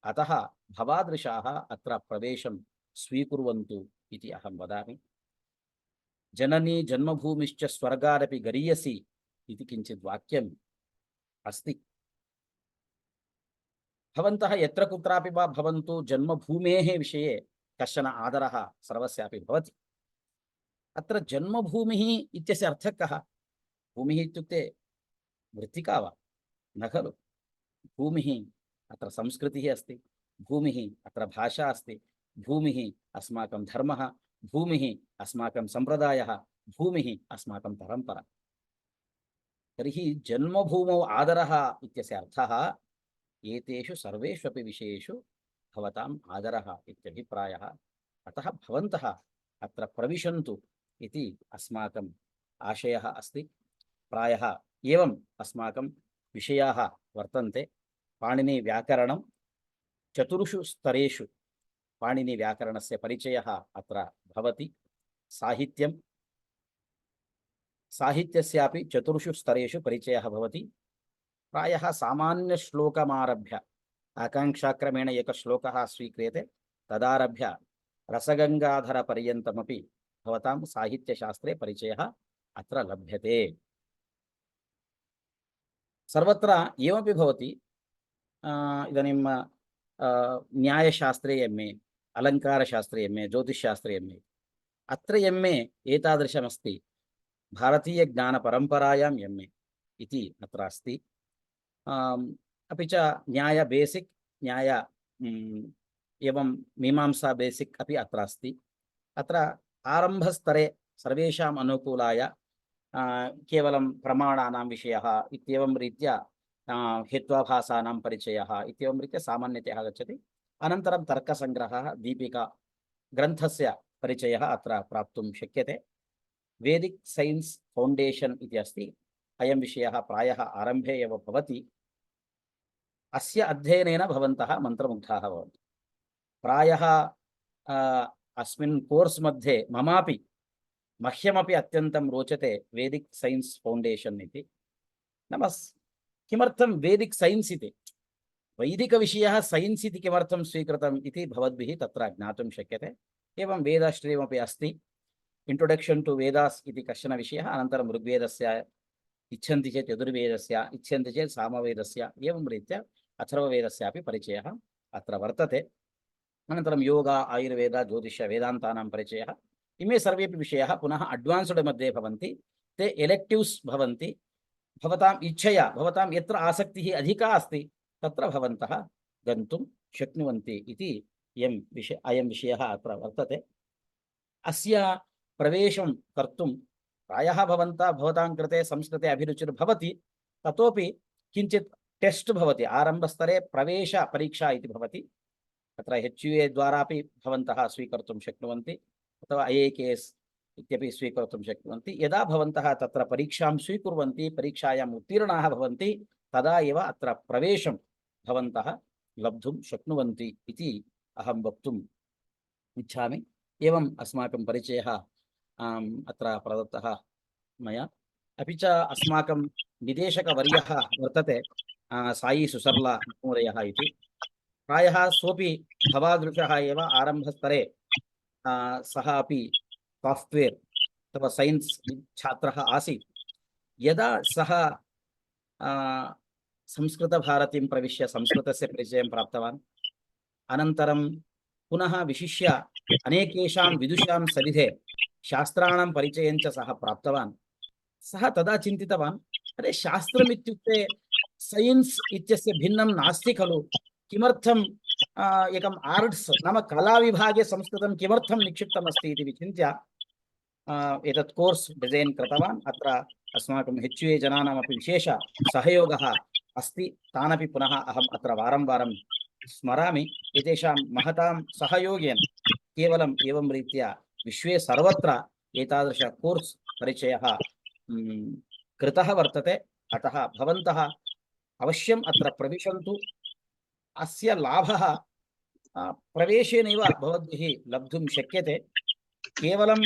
अतः भवादृशाः अत्र प्रवेशं स्वीकुर्वन्तु इति अहं वदामि जननी जन्मभूमिश्च स्वर्गादपि गरीयसी इति किञ्चित् वाक्यम् अस्ति भवन्तः यत्र कुत्रापि वा भवन्तु जन्मभूमेः विषये कश्चन आदरः सर्वस्यापि भवति अत्र जन्मभूमिः इत्यस्य अर्थः कः भूमिः इत्युक्ते मृत्तिका वा न खलु भूमिः अत्र संस्कृतिः अस्ति भूमिः अत्र भाषा अस्ति भूमिः अस्माकं धर्मः भूमिः अस्माकं सम्प्रदायः भूमिः अस्माकं परम्परा तर्हि जन्मभूमौ आदरः इत्यस्य अर्थः एतेषु सर्वेष्वपि विषयेषु भवताम् आदरः इत्यभिप्रायः अतः भवन्तः अत्र प्रविशन्तु इति अस्माकम् आशयः अस्ति प्रायः एवम् अस्माकं विषयाः वर्तन्ते पाणिनिव्याकरणं चतुर्षु स्तरेषु पाणिनिव्याकरणस्य परिचयः अत्र भवति साहित्यं साहित्यस्यापि चतुर्षु स्तरेषु परिचयः भवति प्रायः सामान्यश्लोकमारभ्य आकाङ्क्षाक्रमेण एकः श्लोकः स्वीक्रियते तदारभ्य रसगङ्गाधरपर्यन्तमपि भवतां साहित्यशास्त्रे परिचयः अत्र लभ्यते सर्वत्र एवमपि भवति इदानीं न्यायशास्त्रे MA अलङ्कारशास्त्रे MA ज्योतिषशास्त्रे MA अत्र MA एतादृशमस्ति भारतीयज्ञानपरम्परायां MA इति अत्र अस्ति अपि च न्याय बेसिक् न्याय एवं मीमांसा बेसिक् अपि अत्र अस्ति अत्र आरम्भस्तरे सर्वेषाम् अनुकूलाय केवलं प्रमाणानां विषयः इत्येवं रीत्या हेत्वाभासानां परिचयः इत्येवं रीत्या सामान्यतया आगच्छति अनन्तरं तर्कसङ्ग्रहः दीपिका ग्रन्थस्य परिचयः अत्र प्राप्तुं शक्यते वेदिक सैन्स् फौण्डेशन् इति अस्ति अयं विषयः प्रायः आरम्भे एव भवति अस्य अध्ययनेन भवन्तः मन्त्रमुग्धाः भवन्ति प्रायः अस्मिन् कोर्स् मध्ये ममापि मह्यमपि अत्यन्तं रोचते वेदिक सैन्स् फौण्डेशन् इति नाम किमर्थं वेदिक सैन्स् इति वैदिकविषयः सैन्स् इति किमर्थं स्वीकृतम् इति भवद्भिः तत्र ज्ञातुं शक्यते एवं वेदश्रीमपि अस्ति इंट्रोडक्शन टू वेदास् इति कश्चन विषयः अनन्तरं ऋग्वेदस्य इच्छन्ति चेत् यजुर्वेदस्य इच्छन्ति चेत् सामवेदस्य एवं रीत्या अथर्ववेदस्यापि परिचयः अत्र वर्तते अनन्तरं योग आयुर्वेद ज्योतिष वेदान्तानां परिचयः इमे सर्वेपि विषयाः पुनः अड्वान्स्ड् मध्ये भवन्ति ते एलेक्टिव्स् भवन्ति भवताम् इच्छया भवतां यत्र आसक्तिः अधिका अस्ति तत्र भवन्तः गन्तुं शक्नुवन्ति इति अयं विषयः अत्र वर्तते अस्य प्रवेशं कर्तुं प्रायः भवतां कृते संस्कृते अभिरुचिर्भवति ततोपि किञ्चित् टेस्ट् भवति आरम्भस्तरे प्रवेशपरीक्षा इति भवति तत्र HUA द्वारापि भवन्तः स्वीकर्तुं शक्नुवन्ति अथवा IAKS इत्यपि स्वीकर्तुं शक्नुवन्ति यदा भवन्तः तत्र परीक्षां स्वीकुर्वन्ति परीक्षायाम् उत्तीर्णाः भवन्ति तदा एव अत्र प्रवेशं भवन्तः लब्धुं शक्नुवन्ति इति अहं वक्तुम् इच्छामि एवम् अस्माकं परिचयः अत्र प्रदत्तः मया अपि च अस्माकं निदेशकवर्यः वर्तते साई सुसर्ला महोदयः इति प्रायः सोपि भवादृशः एव आरम्भस्तरे सः अपि साफ्ट्वेर् अथवा सैन्स् छात्रः आसीत् यदा सः संस्कृतभारतीं प्रविश्य संस्कृतस्य परिचयं प्राप्तवान् अनन्तरं पुनः विशिष्य अनेकेषां विदुषां सविधे शास्त्राणां परिचयं च सः प्राप्तवान् सः तदा चिन्तितवान् अरे शास्त्रम् इत्युक्ते सैन्स् इत्यस्य भिन्नं नास्ति खलु किमर्थम् एकम् आर्ट्स् नाम कलाविभागे संस्कृतं किमर्थं निक्षिप्तमस्ति इति विचिन्त्य एतत् कोर्स् डिज़ैन् कृतवान् अत्र अस्माकं HUA जनानामपि विशेष सहयोगः अस्ति तानपि पुनः अहम् अत्र वारं वारं स्मरामि एतेषां महतां सहयोगेन केवलम् एवं रीत्या विश्वे सर्वत्र एतादृश कोर्स् परिचयः कृतः वर्तते। अतः भवन्तः अवश्यम् अत्र प्रविशन्तु। अस्य लाभः प्रवेशेनैव भवद्भिः लब्धुं शक्यते। केवलम्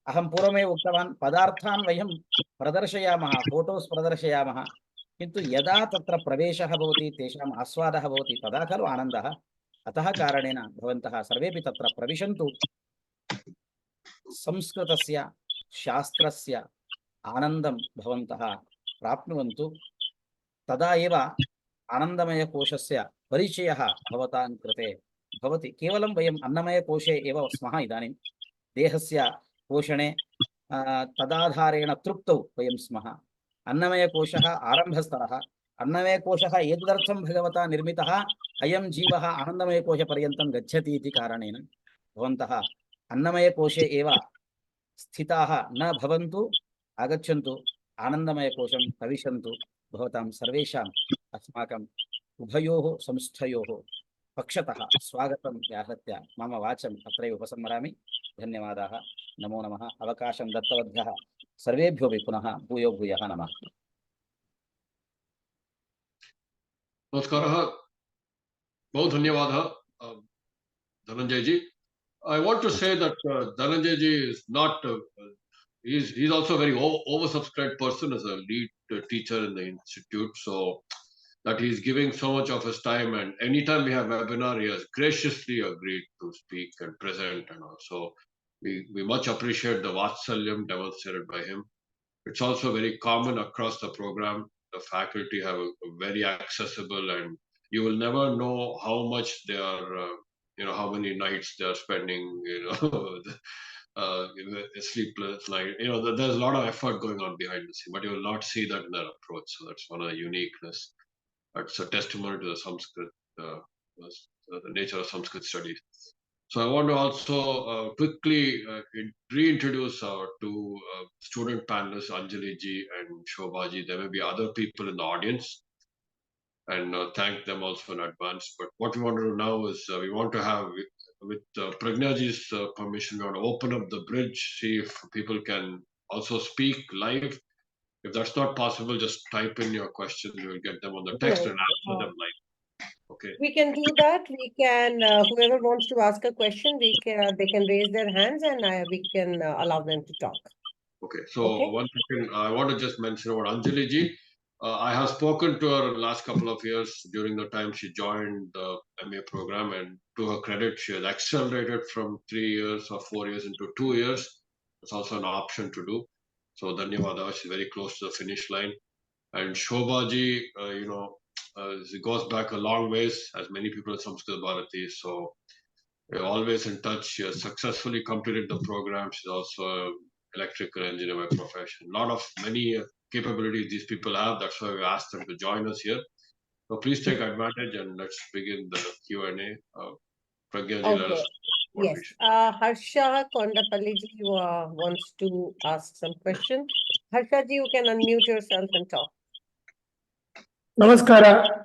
अहं पूर्वमेव उक्तवान्, पदार्थान् वयं प्रदर्शयामः, फोटोस् प्रदर्शयामः, किन्तु यदा तत्र प्रवेशः भवति, तेषाम् आस्वादः भवति, तदा खलु आनन्दः। अतः कारणेन भवन्तः सर्वेपि तत्र प्रविशन्तु। संस्कृतस्य शास्त्रस्य आनन्दं भवन्तः प्राप्नुवन्तु। तदा एव आनन्दमयकोशस्य परिचयः भवतां कृते भवति। केवलं वयम् अन्नमयकोशे एव स्मः इदानीं, देहस्य पोषणे तदाधारेण तृप्तौ वयं स्मः। अन्नमयकोशः आरम्भस्तरः। अन्नमयकोशः एतदर्थं भगवता निर्मितः, अयं जीवः आनन्दमयकोशपर्यन्तं गच्छति इति कारणेन भवन्तः अन्नमयकोशे एव स्थिताः न भवन्तु। आगच्छन्तु, आनन्दमयकोशं प्रविशन्तु। भवतां सर्वेषाम् अस्माकम् उभयोः संस्थयोः पक्षतः स्वागतं व्याहृत्य मम वाचम् अत्रैव उपसंहरामि। धन्यवादाः। नमो नमः। अवकाशं दत्तवद्भ्यः सर्वेभ्योऽपि पुनः भूयो भूयः नमः। नमस्कारः। बहुत धन्यवादः धनंजय जी. I want to say that Dhananjay ji is not, he's also a very oversubscribed person as a lead teacher in the institute. So that he's giving so much of his time, and anytime we have webinar, he has graciously agreed to speak and present, and also we much appreciate the Vatsalyam demonstrated by him. It's also very common across the program. The faculty have a very accessible, and you will never know how much they are, how many nights they are spending, sleepless night. There's a lot of effort going on behind the scene, but you will not see that in their approach. So that's one of the uniqueness. That's a testimony to the Sanskrit, the nature of Sanskrit studies. So I want to also quickly reintroduce our two student panelists, Anjali ji and Shobha ji. There may be other people in the audience, and thank them also in advance. But what we want to do now is we want to have, with Pragna ji's permission, we want to open up the bridge, see if people can also speak live. If that's not possible, just type in your questions. We will get them on the text Right. and answer them live. Okay. We can do that. We can, whoever wants to ask a question, they can raise their hands, and we can allow them to talk. Okay. So Okay. one second, I want to just mention about Anjali ji. I have spoken to her last couple of years during the time she joined the MA program, and to her credit, she has accelerated from 3 years or 4 years into 2 years. It's also an option to do. So Dhanyavada, she's very close to the finish line. And Shobha ji, it goes back a long ways, as many people at Sanskrit Bharati. So we're always in touch. She has successfully completed the program. She's also an electrical engineer by profession. Many capabilities these people have. That's why we asked them to join us here. So please take advantage, and let's begin the Q&A. Pragya ji, let us Okay. know what we Yes. should. Harsha Kondapalli ji wants to ask some question. Harsha ji, you can unmute yourself and talk. Namaskara.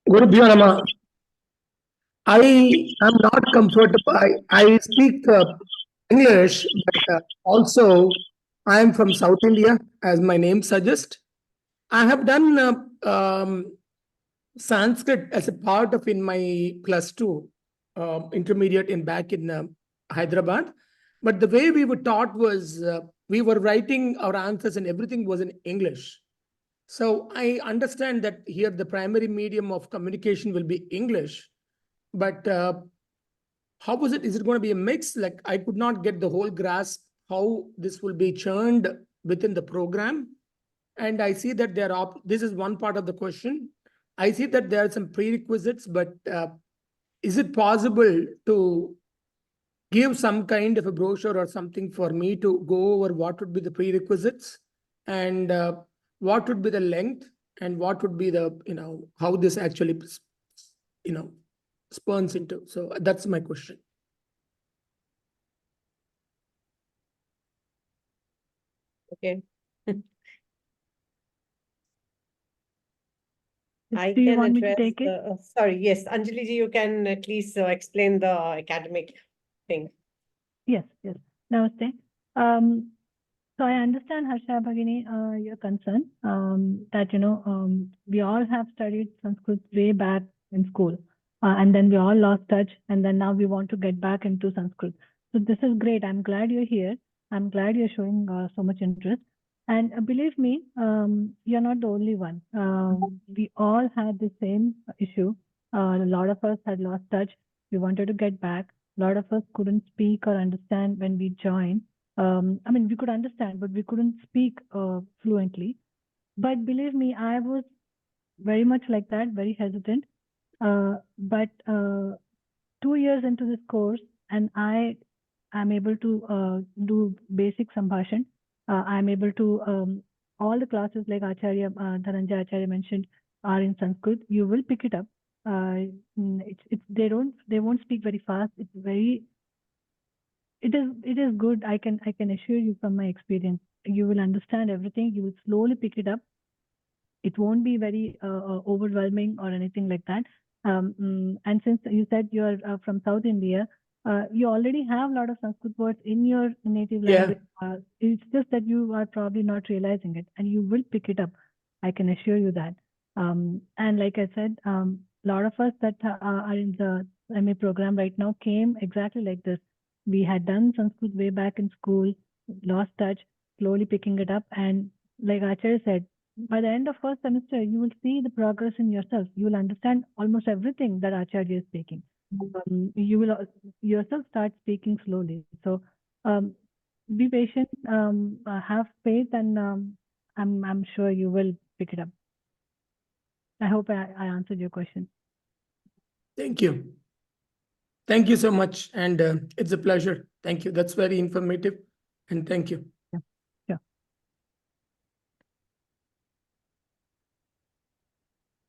Gurubhyo Namah. I am not comfortable. I speak English, but also I am from South India, as my name suggests. I have done Sanskrit as a part of in my +2 intermediate back in Hyderabad. But the way we were taught was we were writing our answers and everything was in English. So I understand that here the primary medium of communication will be English, but how was it? Is it going to be a mix? Like I could not get the whole grasp how this will be churned within the program. And I see that there are, this is one part of the question. I see that there are some prerequisites, but is it possible to give some kind of a brochure or something for me to go over what would be the prerequisites and what would be the length and what would be the, how this actually, spawns into. So that's my question. Okay. Do you want me to take it? Sorry, yes, Anjali ji, you can please explain the academic thing. Yes. Namaste. So I understand, Harsha Bhagini, your concern that, we all have studied Sanskrit way back in school, and then we all lost touch, and then now we want to get back into Sanskrit. So this is great. I'm glad you're here. I'm glad you're showing so much interest. And believe me, you're not the only one. We all had the same issue. A lot of us had lost touch. We wanted to get back. A lot of us couldn't speak or understand when we joined. I mean, we could understand, but we couldn't speak fluently. But believe me, I was very much like that, very hesitant. But 2 years into this course, and I am able to do basic Sambhashan. I'm able to, all the classes like Acharya, Dhananjay Acharya mentioned are in Sanskrit. You will pick it up. They won't speak very fast. It's very, it is good. I can assure you from my experience. You will understand everything. You will slowly pick it up. It won't be very overwhelming or anything like that. And since you said you're from South India, you already have a lot of Sanskrit words in your native language. It's just that you are probably not realizing it, and you will pick it up. I can assure you that. And like I said, a lot of us that are in the MA program right now came exactly like this. We had done Sanskrit way back in school, lost touch, slowly picking it up. And like Acharya said, by the end of first semester, you will see the progress in yourself. You will understand almost everything that Acharya is speaking. You will yourself start speaking slowly. So be patient, have faith, and I'm sure you will pick it up. I hope I answered your question. Thank you. Thank you so much. And it's a pleasure. Thank you. That's very informative. And thank you. Yeah.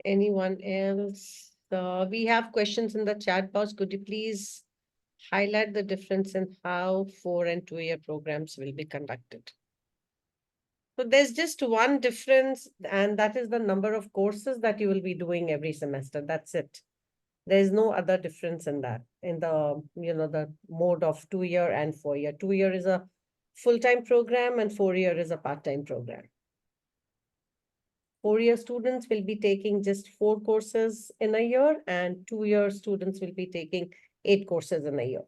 Anyone else? We have questions in the chat box. Could you please highlight the difference in how 4 and 2 year programs will be conducted? So there's just one difference, and that is the number of courses that you will be doing every semester. That's it. There's no other difference in that, in the, the mode of 2 year and 4 year. 2 year is a full-time program and 4 year is a part-time program. 4 year students will be taking just 4 courses in a year, and 2 year students will be taking 8 courses in a year.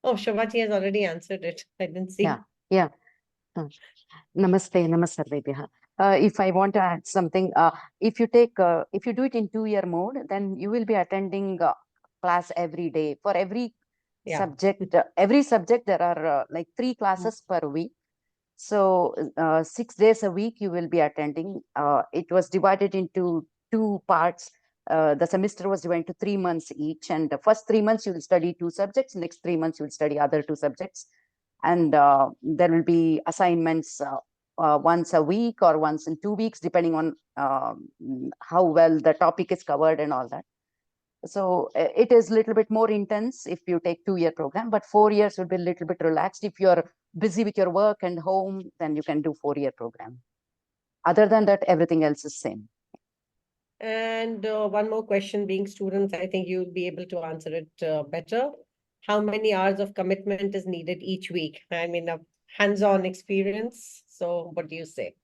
Oh, Shavati has already answered it. I didn't see. Yeah. Namaste, namaste. If I want to add something, if you do it in 2 year mode, then you will be attending class every day for every subject. Every subject there are like 3 classes per week. So 6 days a week you will be attending. It was divided into 2 parts. The semester was divided into 3 months each, and the first 3 months you will study 2 subjects. Next 3 months you will study other 2 subjects, and there will be assignments once a week or once in 2 weeks, depending on how well the topic is covered and all that. So it is a little bit more intense if you take 2 year program, but 4 years will be a little bit relaxed. If you're busy with your work and home, then you can do 4 year program. Other than that, everything else is same. And one more question, being students, I think you'll be able to answer it better. How many hours of commitment is needed each week? I mean, a hands-on experience. So what do you say?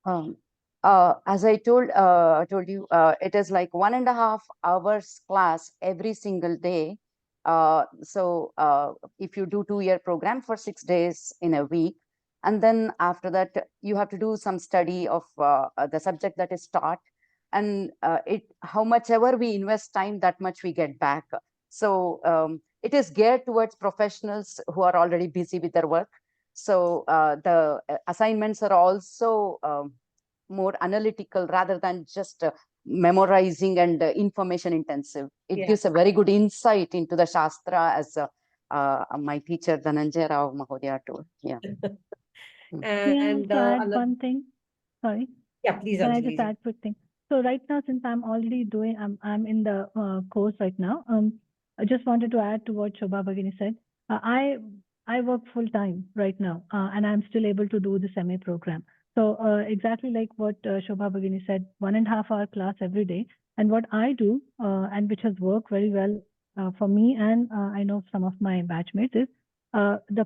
As I told you, it is like 1.5 hours class every single day. So if you do 2 year program for 6 days in a week, and then after that you have to do some study of the subject that is taught, and how much ever we invest time, that much we get back. So it is geared towards professionals who are already busy with their work. So the assignments are also more analytical rather than just memorizing and information intensive. It gives a very good insight into the Shastra, as my teacher Dhananjay Rao Mahodaya told. Yeah. And add one thing. Sorry. Yeah, please. Can I just add quick thing? So right now, since I'm already doing, I'm in the course right now. I just wanted to add to what Shobha Bhagini said. I work full time right now, and I'm still able to do this MA program. So exactly like what Shobha Bhagini said, 1.5 hour class every day. And what I do, and which has worked very well for me and I know some of my batchmates is the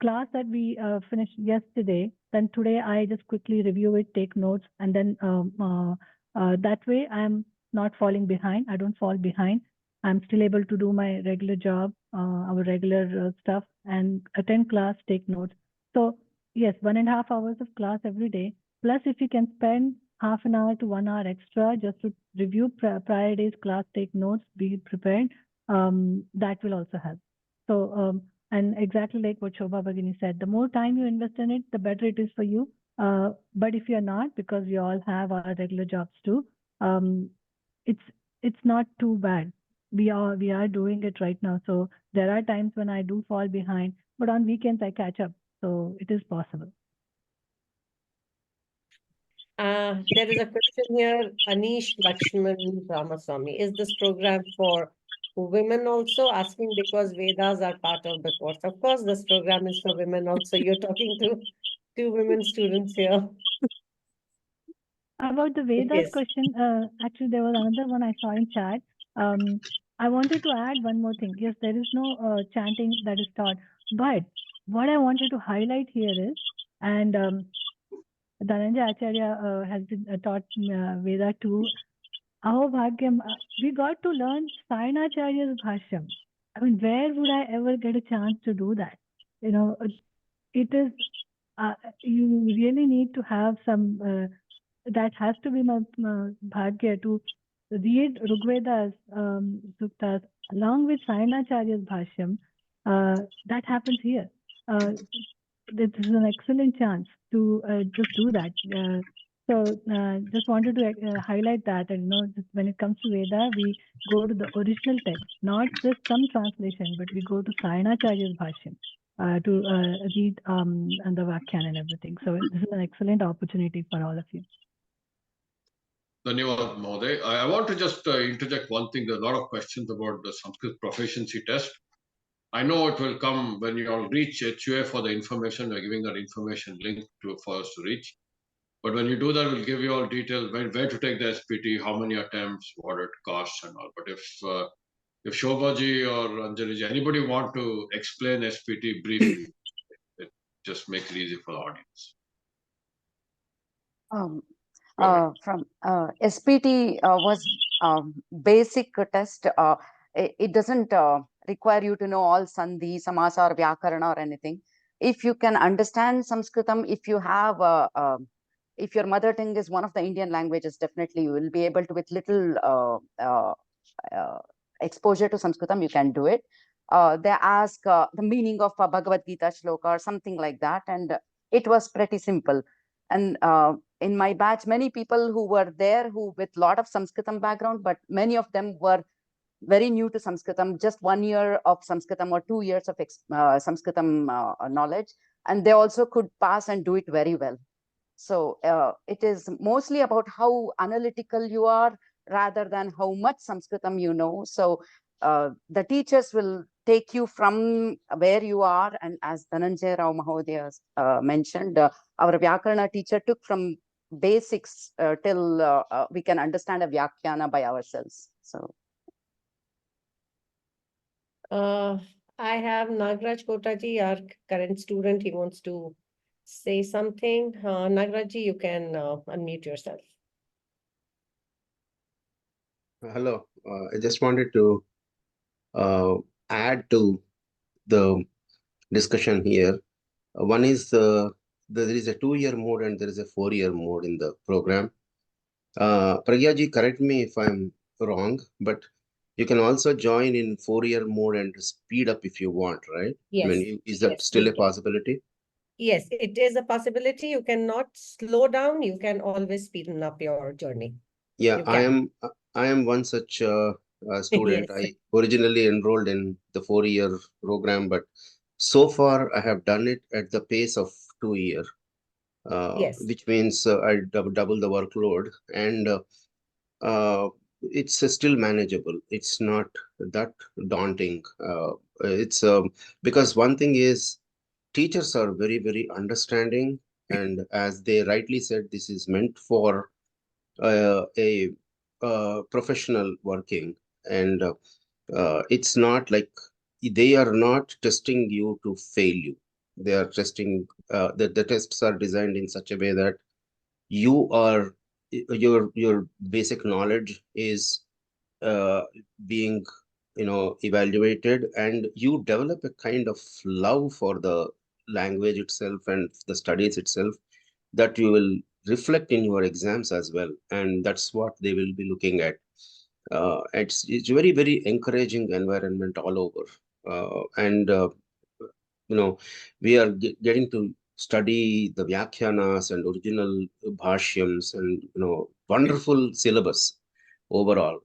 class that we finished yesterday, then today I just quickly review it, take notes, and then that way I'm not falling behind. I don't fall behind. I'm still able to do my regular job, our regular stuff, and attend class, take notes. So yes, 1.5 hours of class every day. Plus, if you can spend half an hour to 1 hour extra just to review prior day's class, take notes, be prepared, that will also help. So, and exactly like what Shobha Bhagini said, the more time you invest in it, the better it is for you. But if you're not, because we all have our regular jobs too, it's not too bad. We are doing it right now. So there are times when I do fall behind, but on weekends I catch up. So it is possible. There is a question here, Anish Lakshman Ramaswamy. Is this program for women also? Asking because Vedas are part of the course. Of course, this program is for women also. You're talking to 2 women students here. About the Vedas Yes. question, actually there was another one I saw in chat. I wanted to add one more thing. Yes, there is no chanting that is taught, but what I wanted to highlight here is, and Dhananjay Acharya has been taught Veda too. Aho Bhagyam, we got to learn Sayanacharya's Bhashyam. I mean, where would I ever get a chance to do that? You know, it is, you really need to have some, that has to be my bhagya to read Rigveda's suktas along with Sayanacharya's Bhashyam. That happens here. This is an excellent chance to just do that. So just wanted to highlight that, and just when it comes to Veda, we go to the original text, not just some translation, but we go to Sayanacharya's Bhashyam to read and the Vakyan and everything. So this is an excellent opportunity for all of you. Dhanyavad, Mahoday. I want to just interject one thing. There are a lot of questions about the Sanskrit proficiency test. I know it will come when you all reach HUA for the information. We're giving that information link for us to reach. But when you do that, we'll give you all details where to take the SPT, how many attempts, what it costs, and all. But if Shobhaji or Anjaliji, anybody want to explain SPT briefly, it just makes it easy for the audience. From SPT was basic test. It doesn't require you to know all sandhi, samasa, or vyakarana or anything. If you can understand Sanskritam, if your mother tongue is one of the Indian languages, definitely you will be able to, with little exposure to Sanskritam, you can do it. They ask the meaning of a Bhagavad Gita shloka or something like that, and it was pretty simple. And in my batch, many people who were there who with lot of Sanskritam background, but many of them were very new to Sanskritam, just 1 year of Sanskritam or 2 years of Sanskritam knowledge, and they also could pass and do it very well. So it is mostly about how analytical you are rather than how much Sanskritam you know. So the teachers will take you from where you are, and as Dhananjay Rao Mahodaya mentioned, our Vyakarana teacher took from basics till we can understand a Vyakyana by ourselves. So I have Nagraj Kotaji, our current student. He wants to say something. Nagrajji, you can unmute yourself. Hello, I just wanted to add to the discussion here. One is there is a 2-year mode and there is a 4-year mode in the program. Pragya ji, correct me if I'm wrong, but you can also join in 4-year mode and speed up if you want, right? Yes. I mean, is that still a possibility? Yes, it is a possibility. You cannot slow down. You can always speed up your journey. Yeah, I am one such student. Yes. I originally enrolled in the 4-year program, but so far I have done it at the pace of 2 year, Yes. which means I double the workload, and it's still manageable. It's not that daunting. It's because one thing is teachers are very, very understanding, and as they rightly said, this is meant for a professional working, and It's not like they are not testing you to fail you. They are testing, the tests are designed in such a way that you are, your basic knowledge is being, evaluated, and you develop a kind of love for the language itself and the studies itself that you will reflect in your exams as well, and that's what they will be looking at. It's very, very encouraging environment all over, and we are getting to study the Vyakhyanas and original bhashyams, and wonderful syllabus overall.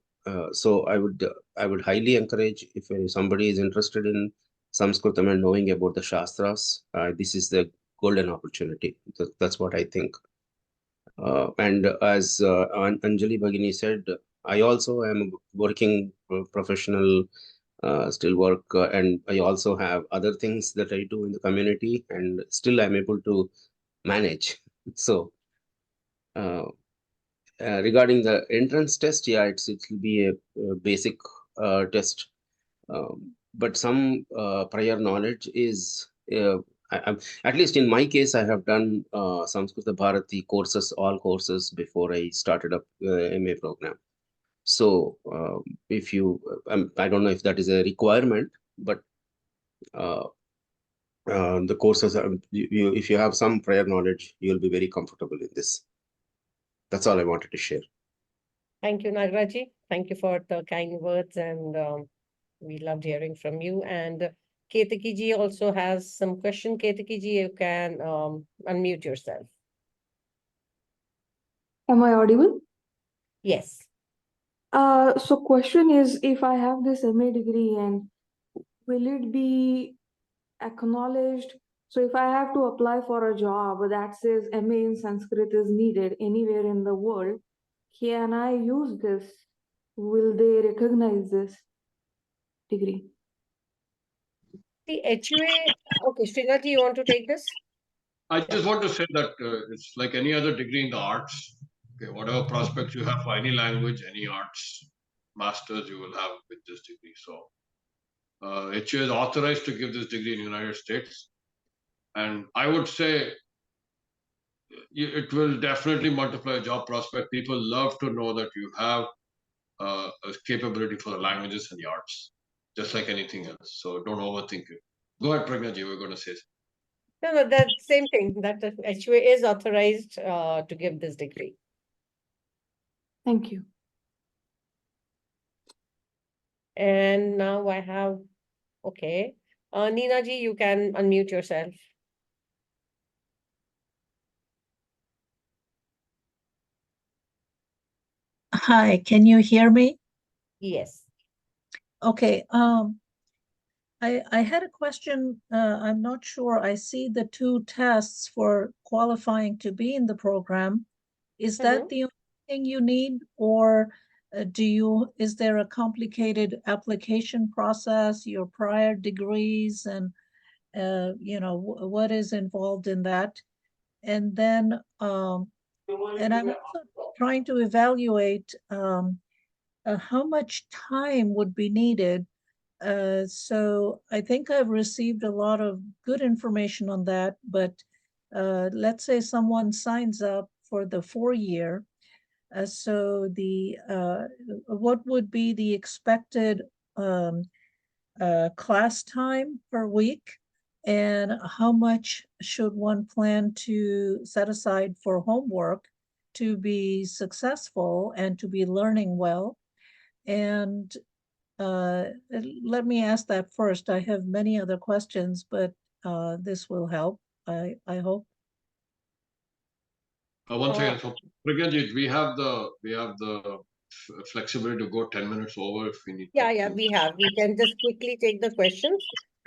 So I would highly encourage, if somebody is interested in Sanskritam and knowing about the Shastras, this is the golden opportunity. That's what I think. And as Anjali Bhagini said, I also am working professional, still work, and I also have other things that I do in the community, and still I'm able to manage. So regarding the entrance test, yeah, it will be a basic test, but some prior knowledge is, at least in my case, I have done Samskrita Bharati courses, all courses, before I started up MA program. So if you, I don't know if that is a requirement, but the courses, if you have some prior knowledge, you'll be very comfortable in this. That's all I wanted to share. Thank you, Nagaraji. Thank you for the kind words, and we loved hearing from you. And Ketaki ji also has some question. Ketaki ji, you can unmute yourself. Am I audible? Yes. So question is, if I have this MA degree, and will it be acknowledged? So if I have to apply for a job that says MA in Sanskrit is needed anywhere in the world, can I use this? Will they recognize this degree? The HUA, okay, Srinath, you want to take this? I just want to say that it's like any other degree in the arts. Okay, whatever prospects you have for any language, any arts masters, you will have with this degree. So HUA is authorized to give this degree in the United States, and I would say it will definitely multiply job prospect. People love to know that you have a capability for the languages and the arts, just like anything else. So don't overthink it. Go ahead, Pragya ji, we're going to say something. No, that same thing, that the HUA is authorized to give this degree. Thank you. And now I have, okay. Neena ji, you can unmute yourself. Hi, can you hear me? Yes. Okay, I had a question. I'm not sure. I see the 2 tests for qualifying to be in the program. Is that the only thing you need, or is there a complicated application process, your prior degrees, and what is involved in that? And then, and I'm also trying to evaluate how much time would be needed. So I think I've received a lot of good information on that, but let's say someone signs up for the 4-year. So what would be the expected class time per week, and how much should one plan to set aside for homework to be successful and to be learning well? And let me ask that first. I have many other questions, but this will help, I hope. One second. So, Pragya ji, we have the flexibility to go 10 minutes over if we need. Yeah, we have. We can just quickly take the questions.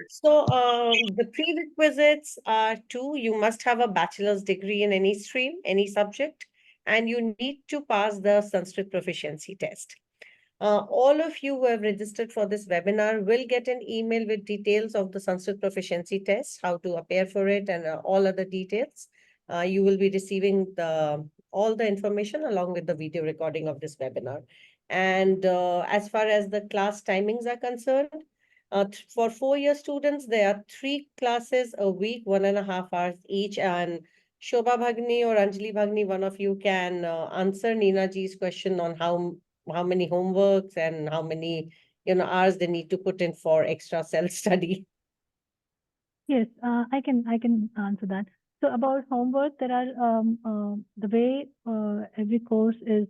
So the prerequisites are 2. You must have a bachelor's degree in any stream, any subject, and you need to pass the Sanskrit proficiency test. All of you who have registered for this webinar will get an email with details of the Sanskrit proficiency test, how to appear for it, and all other details. You will be receiving the all the information along with the video recording of this webinar. And as far as the class timings are concerned, for 4-year students, there are 3 classes a week, 1.5 hours each. And Shobha Bhagni or Anjali Bhagni, one of you can answer Neena ji's question on how many homeworks and how many hours they need to put in for extra self-study. Yes, I can answer that. So about homework, there are the way every course is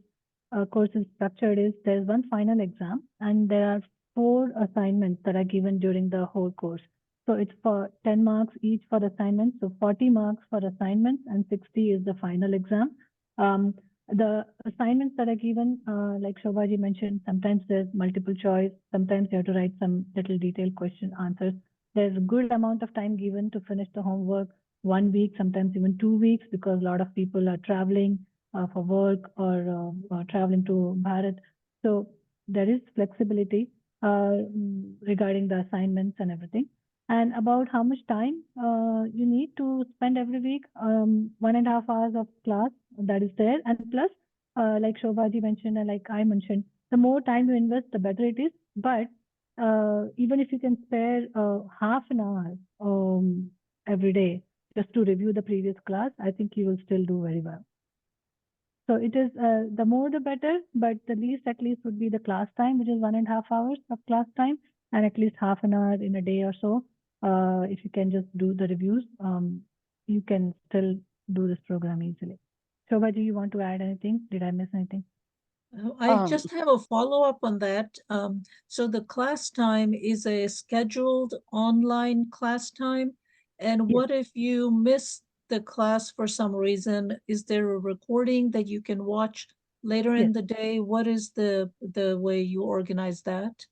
structured is there's one final exam and there are 4 assignments that are given during the whole course. So it's for 10 marks each for assignments. So 40 marks for assignments and 60 is the final exam. The assignments that are given, like Shobhaji mentioned, sometimes there's multiple choice, sometimes you have to write some little detailed question answers. There's a good amount of time given to finish the homework, 1 week, sometimes even 2 weeks, because a lot of people are traveling for work or traveling to Bharat. So there is flexibility regarding the assignments and everything. And about how much time you need to spend every week, 1.5 hours of class that is there. And plus, like Shobhaji mentioned and like I mentioned, the more time you invest, the better it is. But even if you can spare half an hour every day just to review the previous class, I think you will still do very well. So it is the more the better, but the least at least would be the class time, which is 1.5 hours of class time, and at least half an hour in a day or so. If you can just do the reviews, you can still do this program easily. Shobha, do you want to add anything? Did I miss anything? I just have a follow-up on that. So the class time is a scheduled online class time. And Yes. what if you miss the class for some reason? Is there a recording that you can watch later in Yes. the day? What is the way you organize that?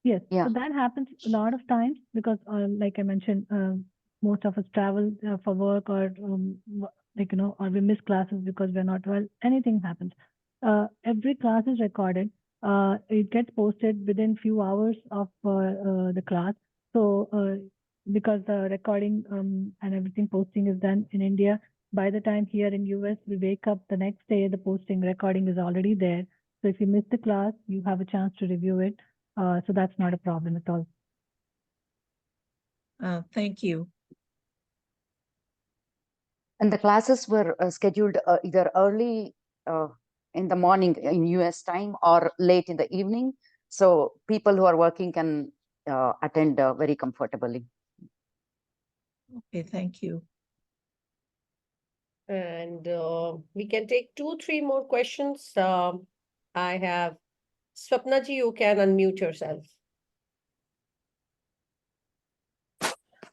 Yes, Yeah. so that happens a lot of times because, like I mentioned, most of us travel for work or or we miss classes because we're not well. Anything happens. Every class is recorded. It gets posted within few hours of the class. So because the recording and everything posting is done in India, by the time here in US we wake up the next day, the posting recording is already there. So if you miss the class, you have a chance to review it. So that's not a problem at all. Thank you. And the classes were scheduled either early in the morning in US time or late in the evening. So people who are working can attend very comfortably. Okay, thank you. And we can take 2-3 more questions. I have Swapnaji, you can unmute yourself.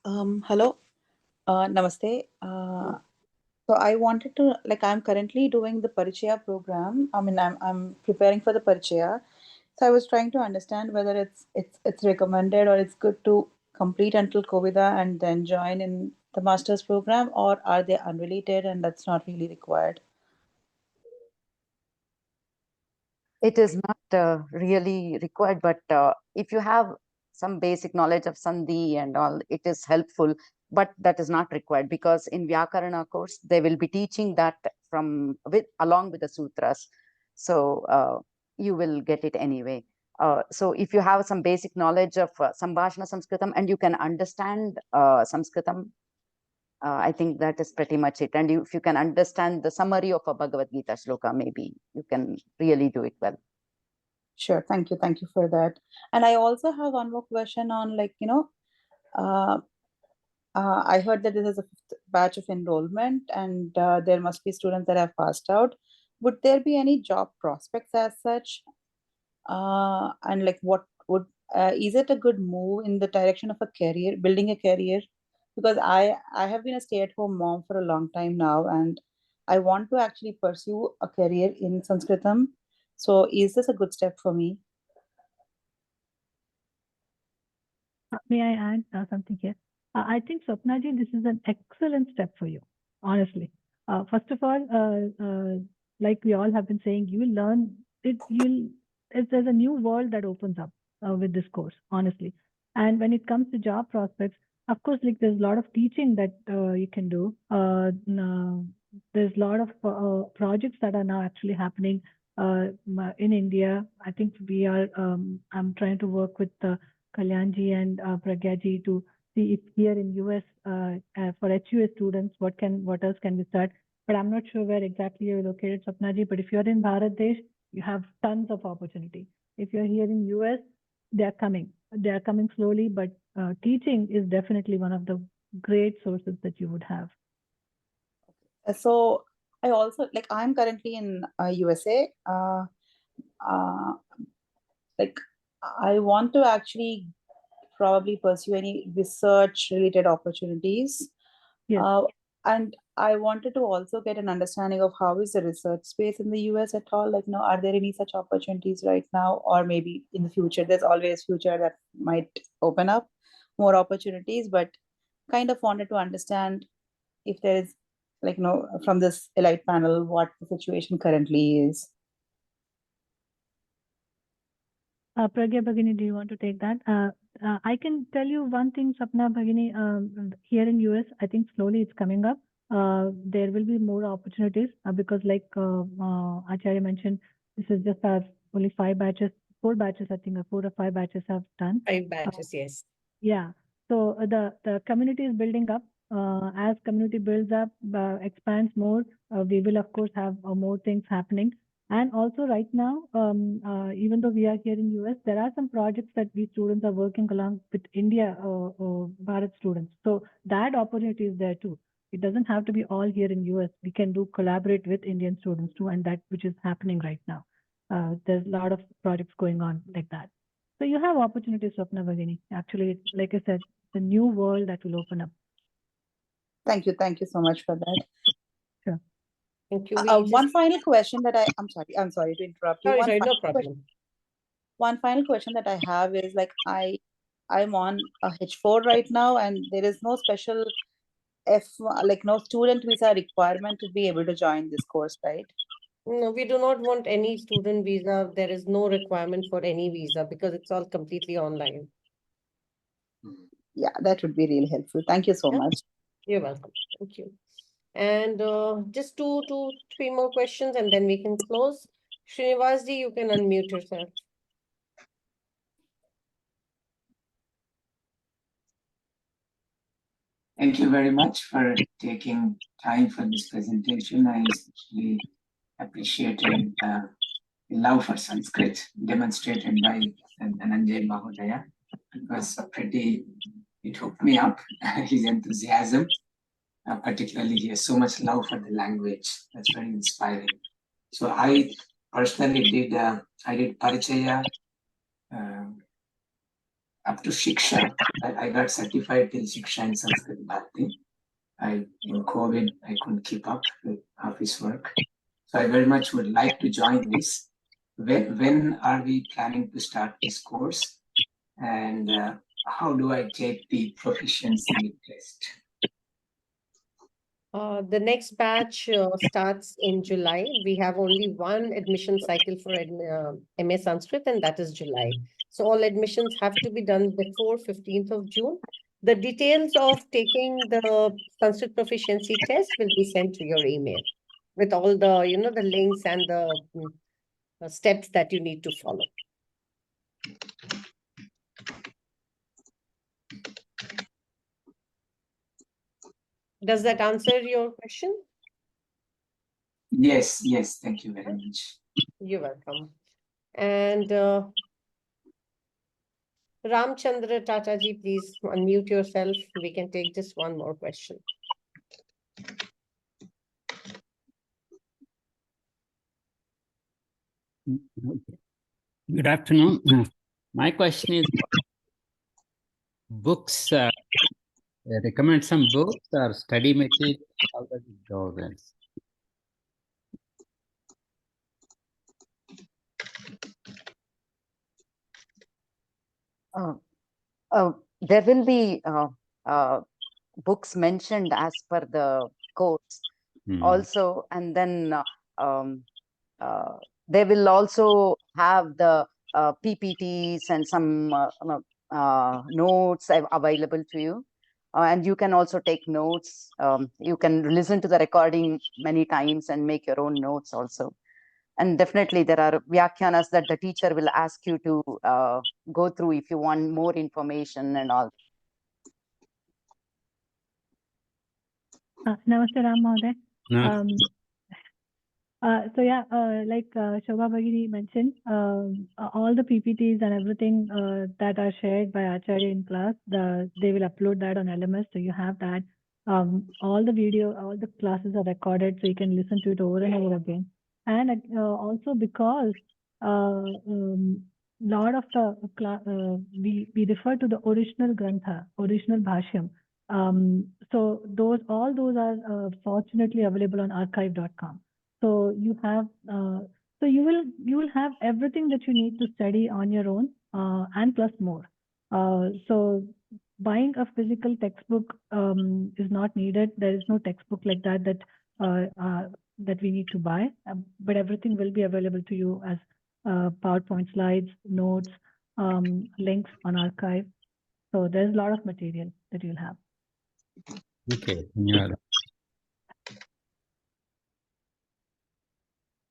Hello, namaste. So I wanted to, like, I'm currently doing the Parichaya program. I mean, I'm preparing for the Parichaya. So I was trying to understand whether it's recommended or it's good to complete until Kovida and then join in the master's program, or are they unrelated and that's not really required? It is not really required, but if you have some basic knowledge of Sandhi and all, it is helpful, but that is not required because in Vyakarana course, they will be teaching that along with the sutras. So you will get it anyway. So if you have some basic knowledge of Sambhashana Sanskritam and you can understand Sanskritam, I think that is pretty much it. And if you can understand the summary of a Bhagavad Gita shloka, maybe you can really do it well. Sure, thank you for that. And I also have one more question on, like, I heard that this is a 5th batch of enrollment and there must be students that have passed out. Would there be any job prospects as such? And like, what would is it a good move in the direction of a career, building a career? Because I have been a stay-at-home mom for a long time now, and I want to actually pursue a career in Sanskritam. So is this a good step for me? May I add something here? I think Swapnaji, this is an excellent step for you, honestly. First of all, like we all have been saying, you will learn it. There's a new world that opens up with this course, honestly. And when it comes to job prospects, of course, like there's a lot of teaching that you can do. there's a lot of projects that are now actually happening in India. I think we are. I'm trying to work with Kalyanji and Pragyaji to see if here in US for HUS students, what else can we start? But I'm not sure where exactly you're located, Sapnaji. But if you're in Bharat Desh, you have tons of opportunity. If you're here in US, they are coming. They are coming slowly, but teaching is definitely one of the great sources that you would have. So I also like I'm currently in USA. Like I want to actually probably pursue any research related opportunities. Yes. And I wanted to also get an understanding of how is the research space in the US at all? Like, are there any such opportunities right now, or maybe in the future? There's always future that might open up more opportunities, but kind of wanted to understand if there is, like, from this elite panel, what the situation currently is. Pragya Bhagini, do you want to take that? I can tell you one thing, Sapna Bhagini, here in US, I think slowly it's coming up. There will be more opportunities because like Acharya mentioned, this is just our only 4 batches, I think 4 or 5 batches have done. 5 batches, yes. Yeah. So the community is building up. As community builds up, expands more, we will of course have more things happening. And also right now, even though we are here in US, there are some projects that we students are working along with India Bharat students. So that opportunity is there too. It doesn't have to be all here in US. We can collaborate with Indian students too, and that which is happening right now. There's a lot of projects going on like that. So you have opportunities, Swapna Bhagini. Actually, like I said, the new world that will open up. Thank you so much for that. Sure. Thank you. One final question that I'm sorry to interrupt you. Sorry, no problem. One final question that I have is, like, I'm on a H4 right now, and there is no special no student visa requirement to be able to join this course, right? No, we do not want any student visa. There is no requirement for any visa because it's all completely online. Yeah, that would be really helpful. Thank you so much. You're welcome. Thank you. And just 3 more questions and then we can close. Srinivasji, you can unmute yourself. Thank you very much for taking time for this presentation. I especially appreciated the love for Sanskrit demonstrated by Dhananjay Mahodaya. It hooked me up, his enthusiasm. Particularly, he has so much love for the language. That's very inspiring. So I personally did Parichaya up to Shiksha. I got certified till Shiksha in Sanskrit Bhakti. In COVID, I couldn't keep up with office work. So I very much would like to join this. When are we planning to start this course? And how do I take the proficiency test? The next batch starts in July. We have only one admission cycle for MA Sanskrit, and that is July. So all admissions have to be done before 15th of June. The details of taking the Sanskrit proficiency test will be sent to your email with all the, the links and the steps that you need to follow. Does that answer your question? Yes, thank you very much. You're welcome. And Ramchandra Tataji, please unmute yourself. We can take just one more question. Good afternoon. My question is, books, recommend some books or study material? How does it go then? There will be books mentioned as per the course also, and then they will also have the PPTs and some notes available to you. and you can also take notes. You can listen to the recording many times and make your own notes also. And definitely there are vyakyanas that the teacher will ask you to go through if you want more information and all. Namaste Ram Mahoday. No. So yeah, like Shobha Bhagini mentioned, all the PPTs and everything that are shared by Acharya in class, they will upload that on LMS, so you have that. All the video, all the classes are recorded, so you can listen to it over and over again. And also because lot of the we refer to the original grantha, original bhashyam. So all those are fortunately available on archive.com. So you have, so you will have everything that you need to study on your own, and plus more. So buying a physical textbook is not needed. There is no textbook like that that we need to buy, but everything will be available to you as PowerPoint slides, notes, links on archive. So there's a lot of material that you'll have. Okay. Yeah.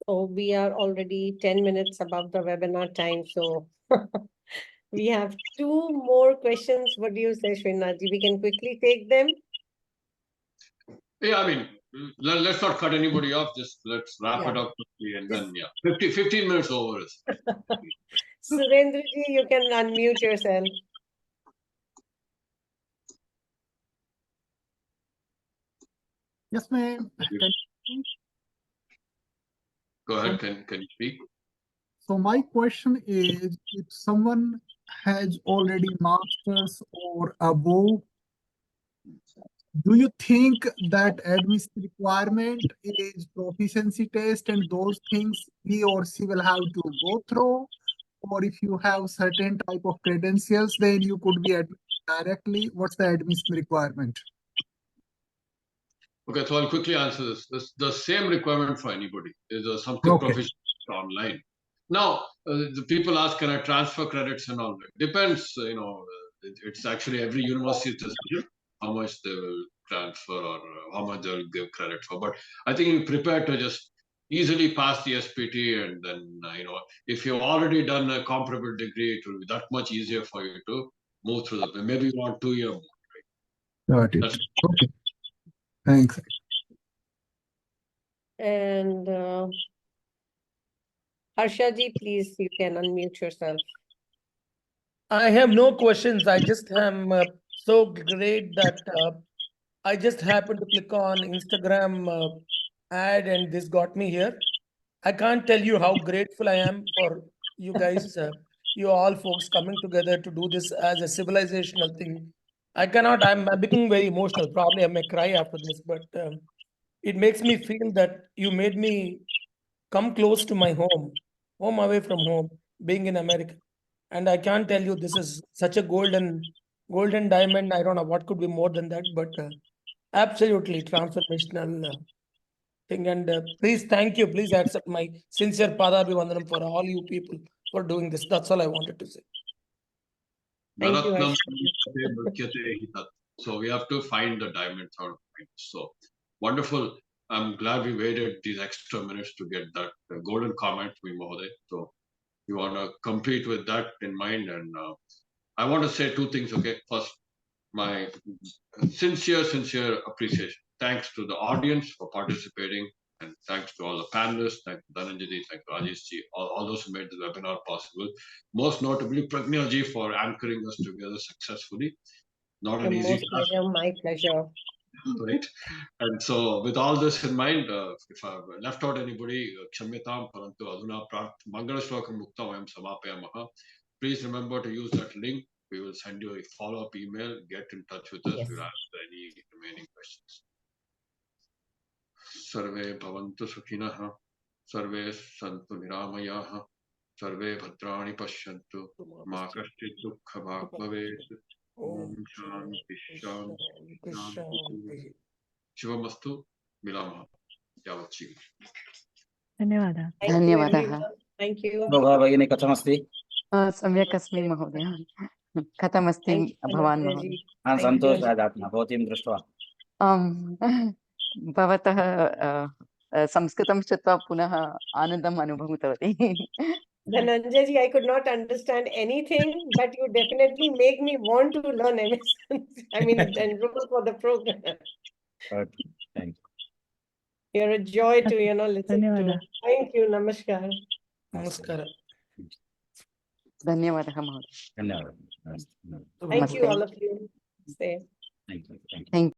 So we are already 10 minutes above the webinar time. So we have 2 more questions. What do you say, Srinathji? We can quickly take them. Yeah, I mean, let's not cut anybody off. Just let's wrap it up quickly, and then 15 minutes over. Surendraji, you can unmute yourself. Yes, ma'am. Go ahead. Can you speak? So my question is, if someone has already masters or above, do you think that admission requirement is proficiency test and those things he or she will have to go through? Or if you have certain type of credentials, then you could be admitted directly? What's the admission requirement? Okay, so I'll quickly answer this. The same requirement for anybody is a Sanskrit proficiency online. Now, the people ask, can I transfer credits and all that? Depends, it's actually every university decision how much they will transfer or how much they'll give credit for. But I think you're prepared to just easily pass the SPT, and then, if you've already done a comparable degree, it will be that much easier for you to move through the, maybe you want 2 years more, right? Got it. Okay. Thanks. And Harshaji, please, you can unmute yourself. I have no questions. I just am so great that I just happened to click on Instagram ad and this got me here. I can't tell you how grateful I am for you guys, you all folks coming together to do this as a civilizational thing. I'm becoming very emotional. Probably I may cry after this, but it makes me feel that you made me come close to my home away from home, being in America. And I can't tell you, this is such a golden diamond. I don't know what could be more than that, but absolutely transformational thing. And please, thank you. Please accept my sincere Padabhivandanam for all you people for doing this. That's all I wanted to say. Thank you, Naratnam Harshaji. Mukyate Hitat. So we have to find the diamond out. So wonderful. I'm glad we waited these extra minutes to get that golden comment from Mahoday. So we want to compete with that in mind. And I want to say 2 things. Okay. First, my sincere appreciation. Thanks to the audience for participating, and thanks to all the panelists. Thanks to Dhananjali, thanks to Ajishji, all those who made the webinar possible. Most notably, Pragnaji for anchoring us together successfully. Not an easy task. My pleasure. Right. And so with all this in mind, if I've left out anybody, Kshamyatam Parantu Aduna Mangala Shlokam Mukta Vayam Samapayamaha. Please remember to use that link. We will send you a follow-up email. Get in touch with us. Yes. We'll answer any remaining questions. Sarve Bhavantu Sukhinah. Sarve Santu Niramayaha. Sarve Bhadrani Pashyantu. Ma Kashchit Dukkha Bhag Bhavet. Om Shanti Shanti Shanti. Shivamastu. Milamaha. Yavat. Dhanyawada. Dhanyawadaha. Thank you. Shobha Bhagini, Kachamasti. Samyak asmi, Mahodaya. कथमस्ति Thank you, भवान् Dhananjay महोदय? ji. Thank you. सन्तोषः जातः भवतीं दृष्ट्वा। भवतः संस्कृतं श्रुत्वा पुनः आनन्दम् अनुभूतवती। Dhananjay ji, I could not understand anything, but you definitely make me want to learn MA Sanskrit. I mean, enroll for the program. Okay, thank you. You're a joy to, listen to. धन्यवादः. Thank you. Namaskar. Namaskar. धन्यवादः महोदय। धन्यवादः। Thank you, Namaste. all of you. Stay. Thank you. Thank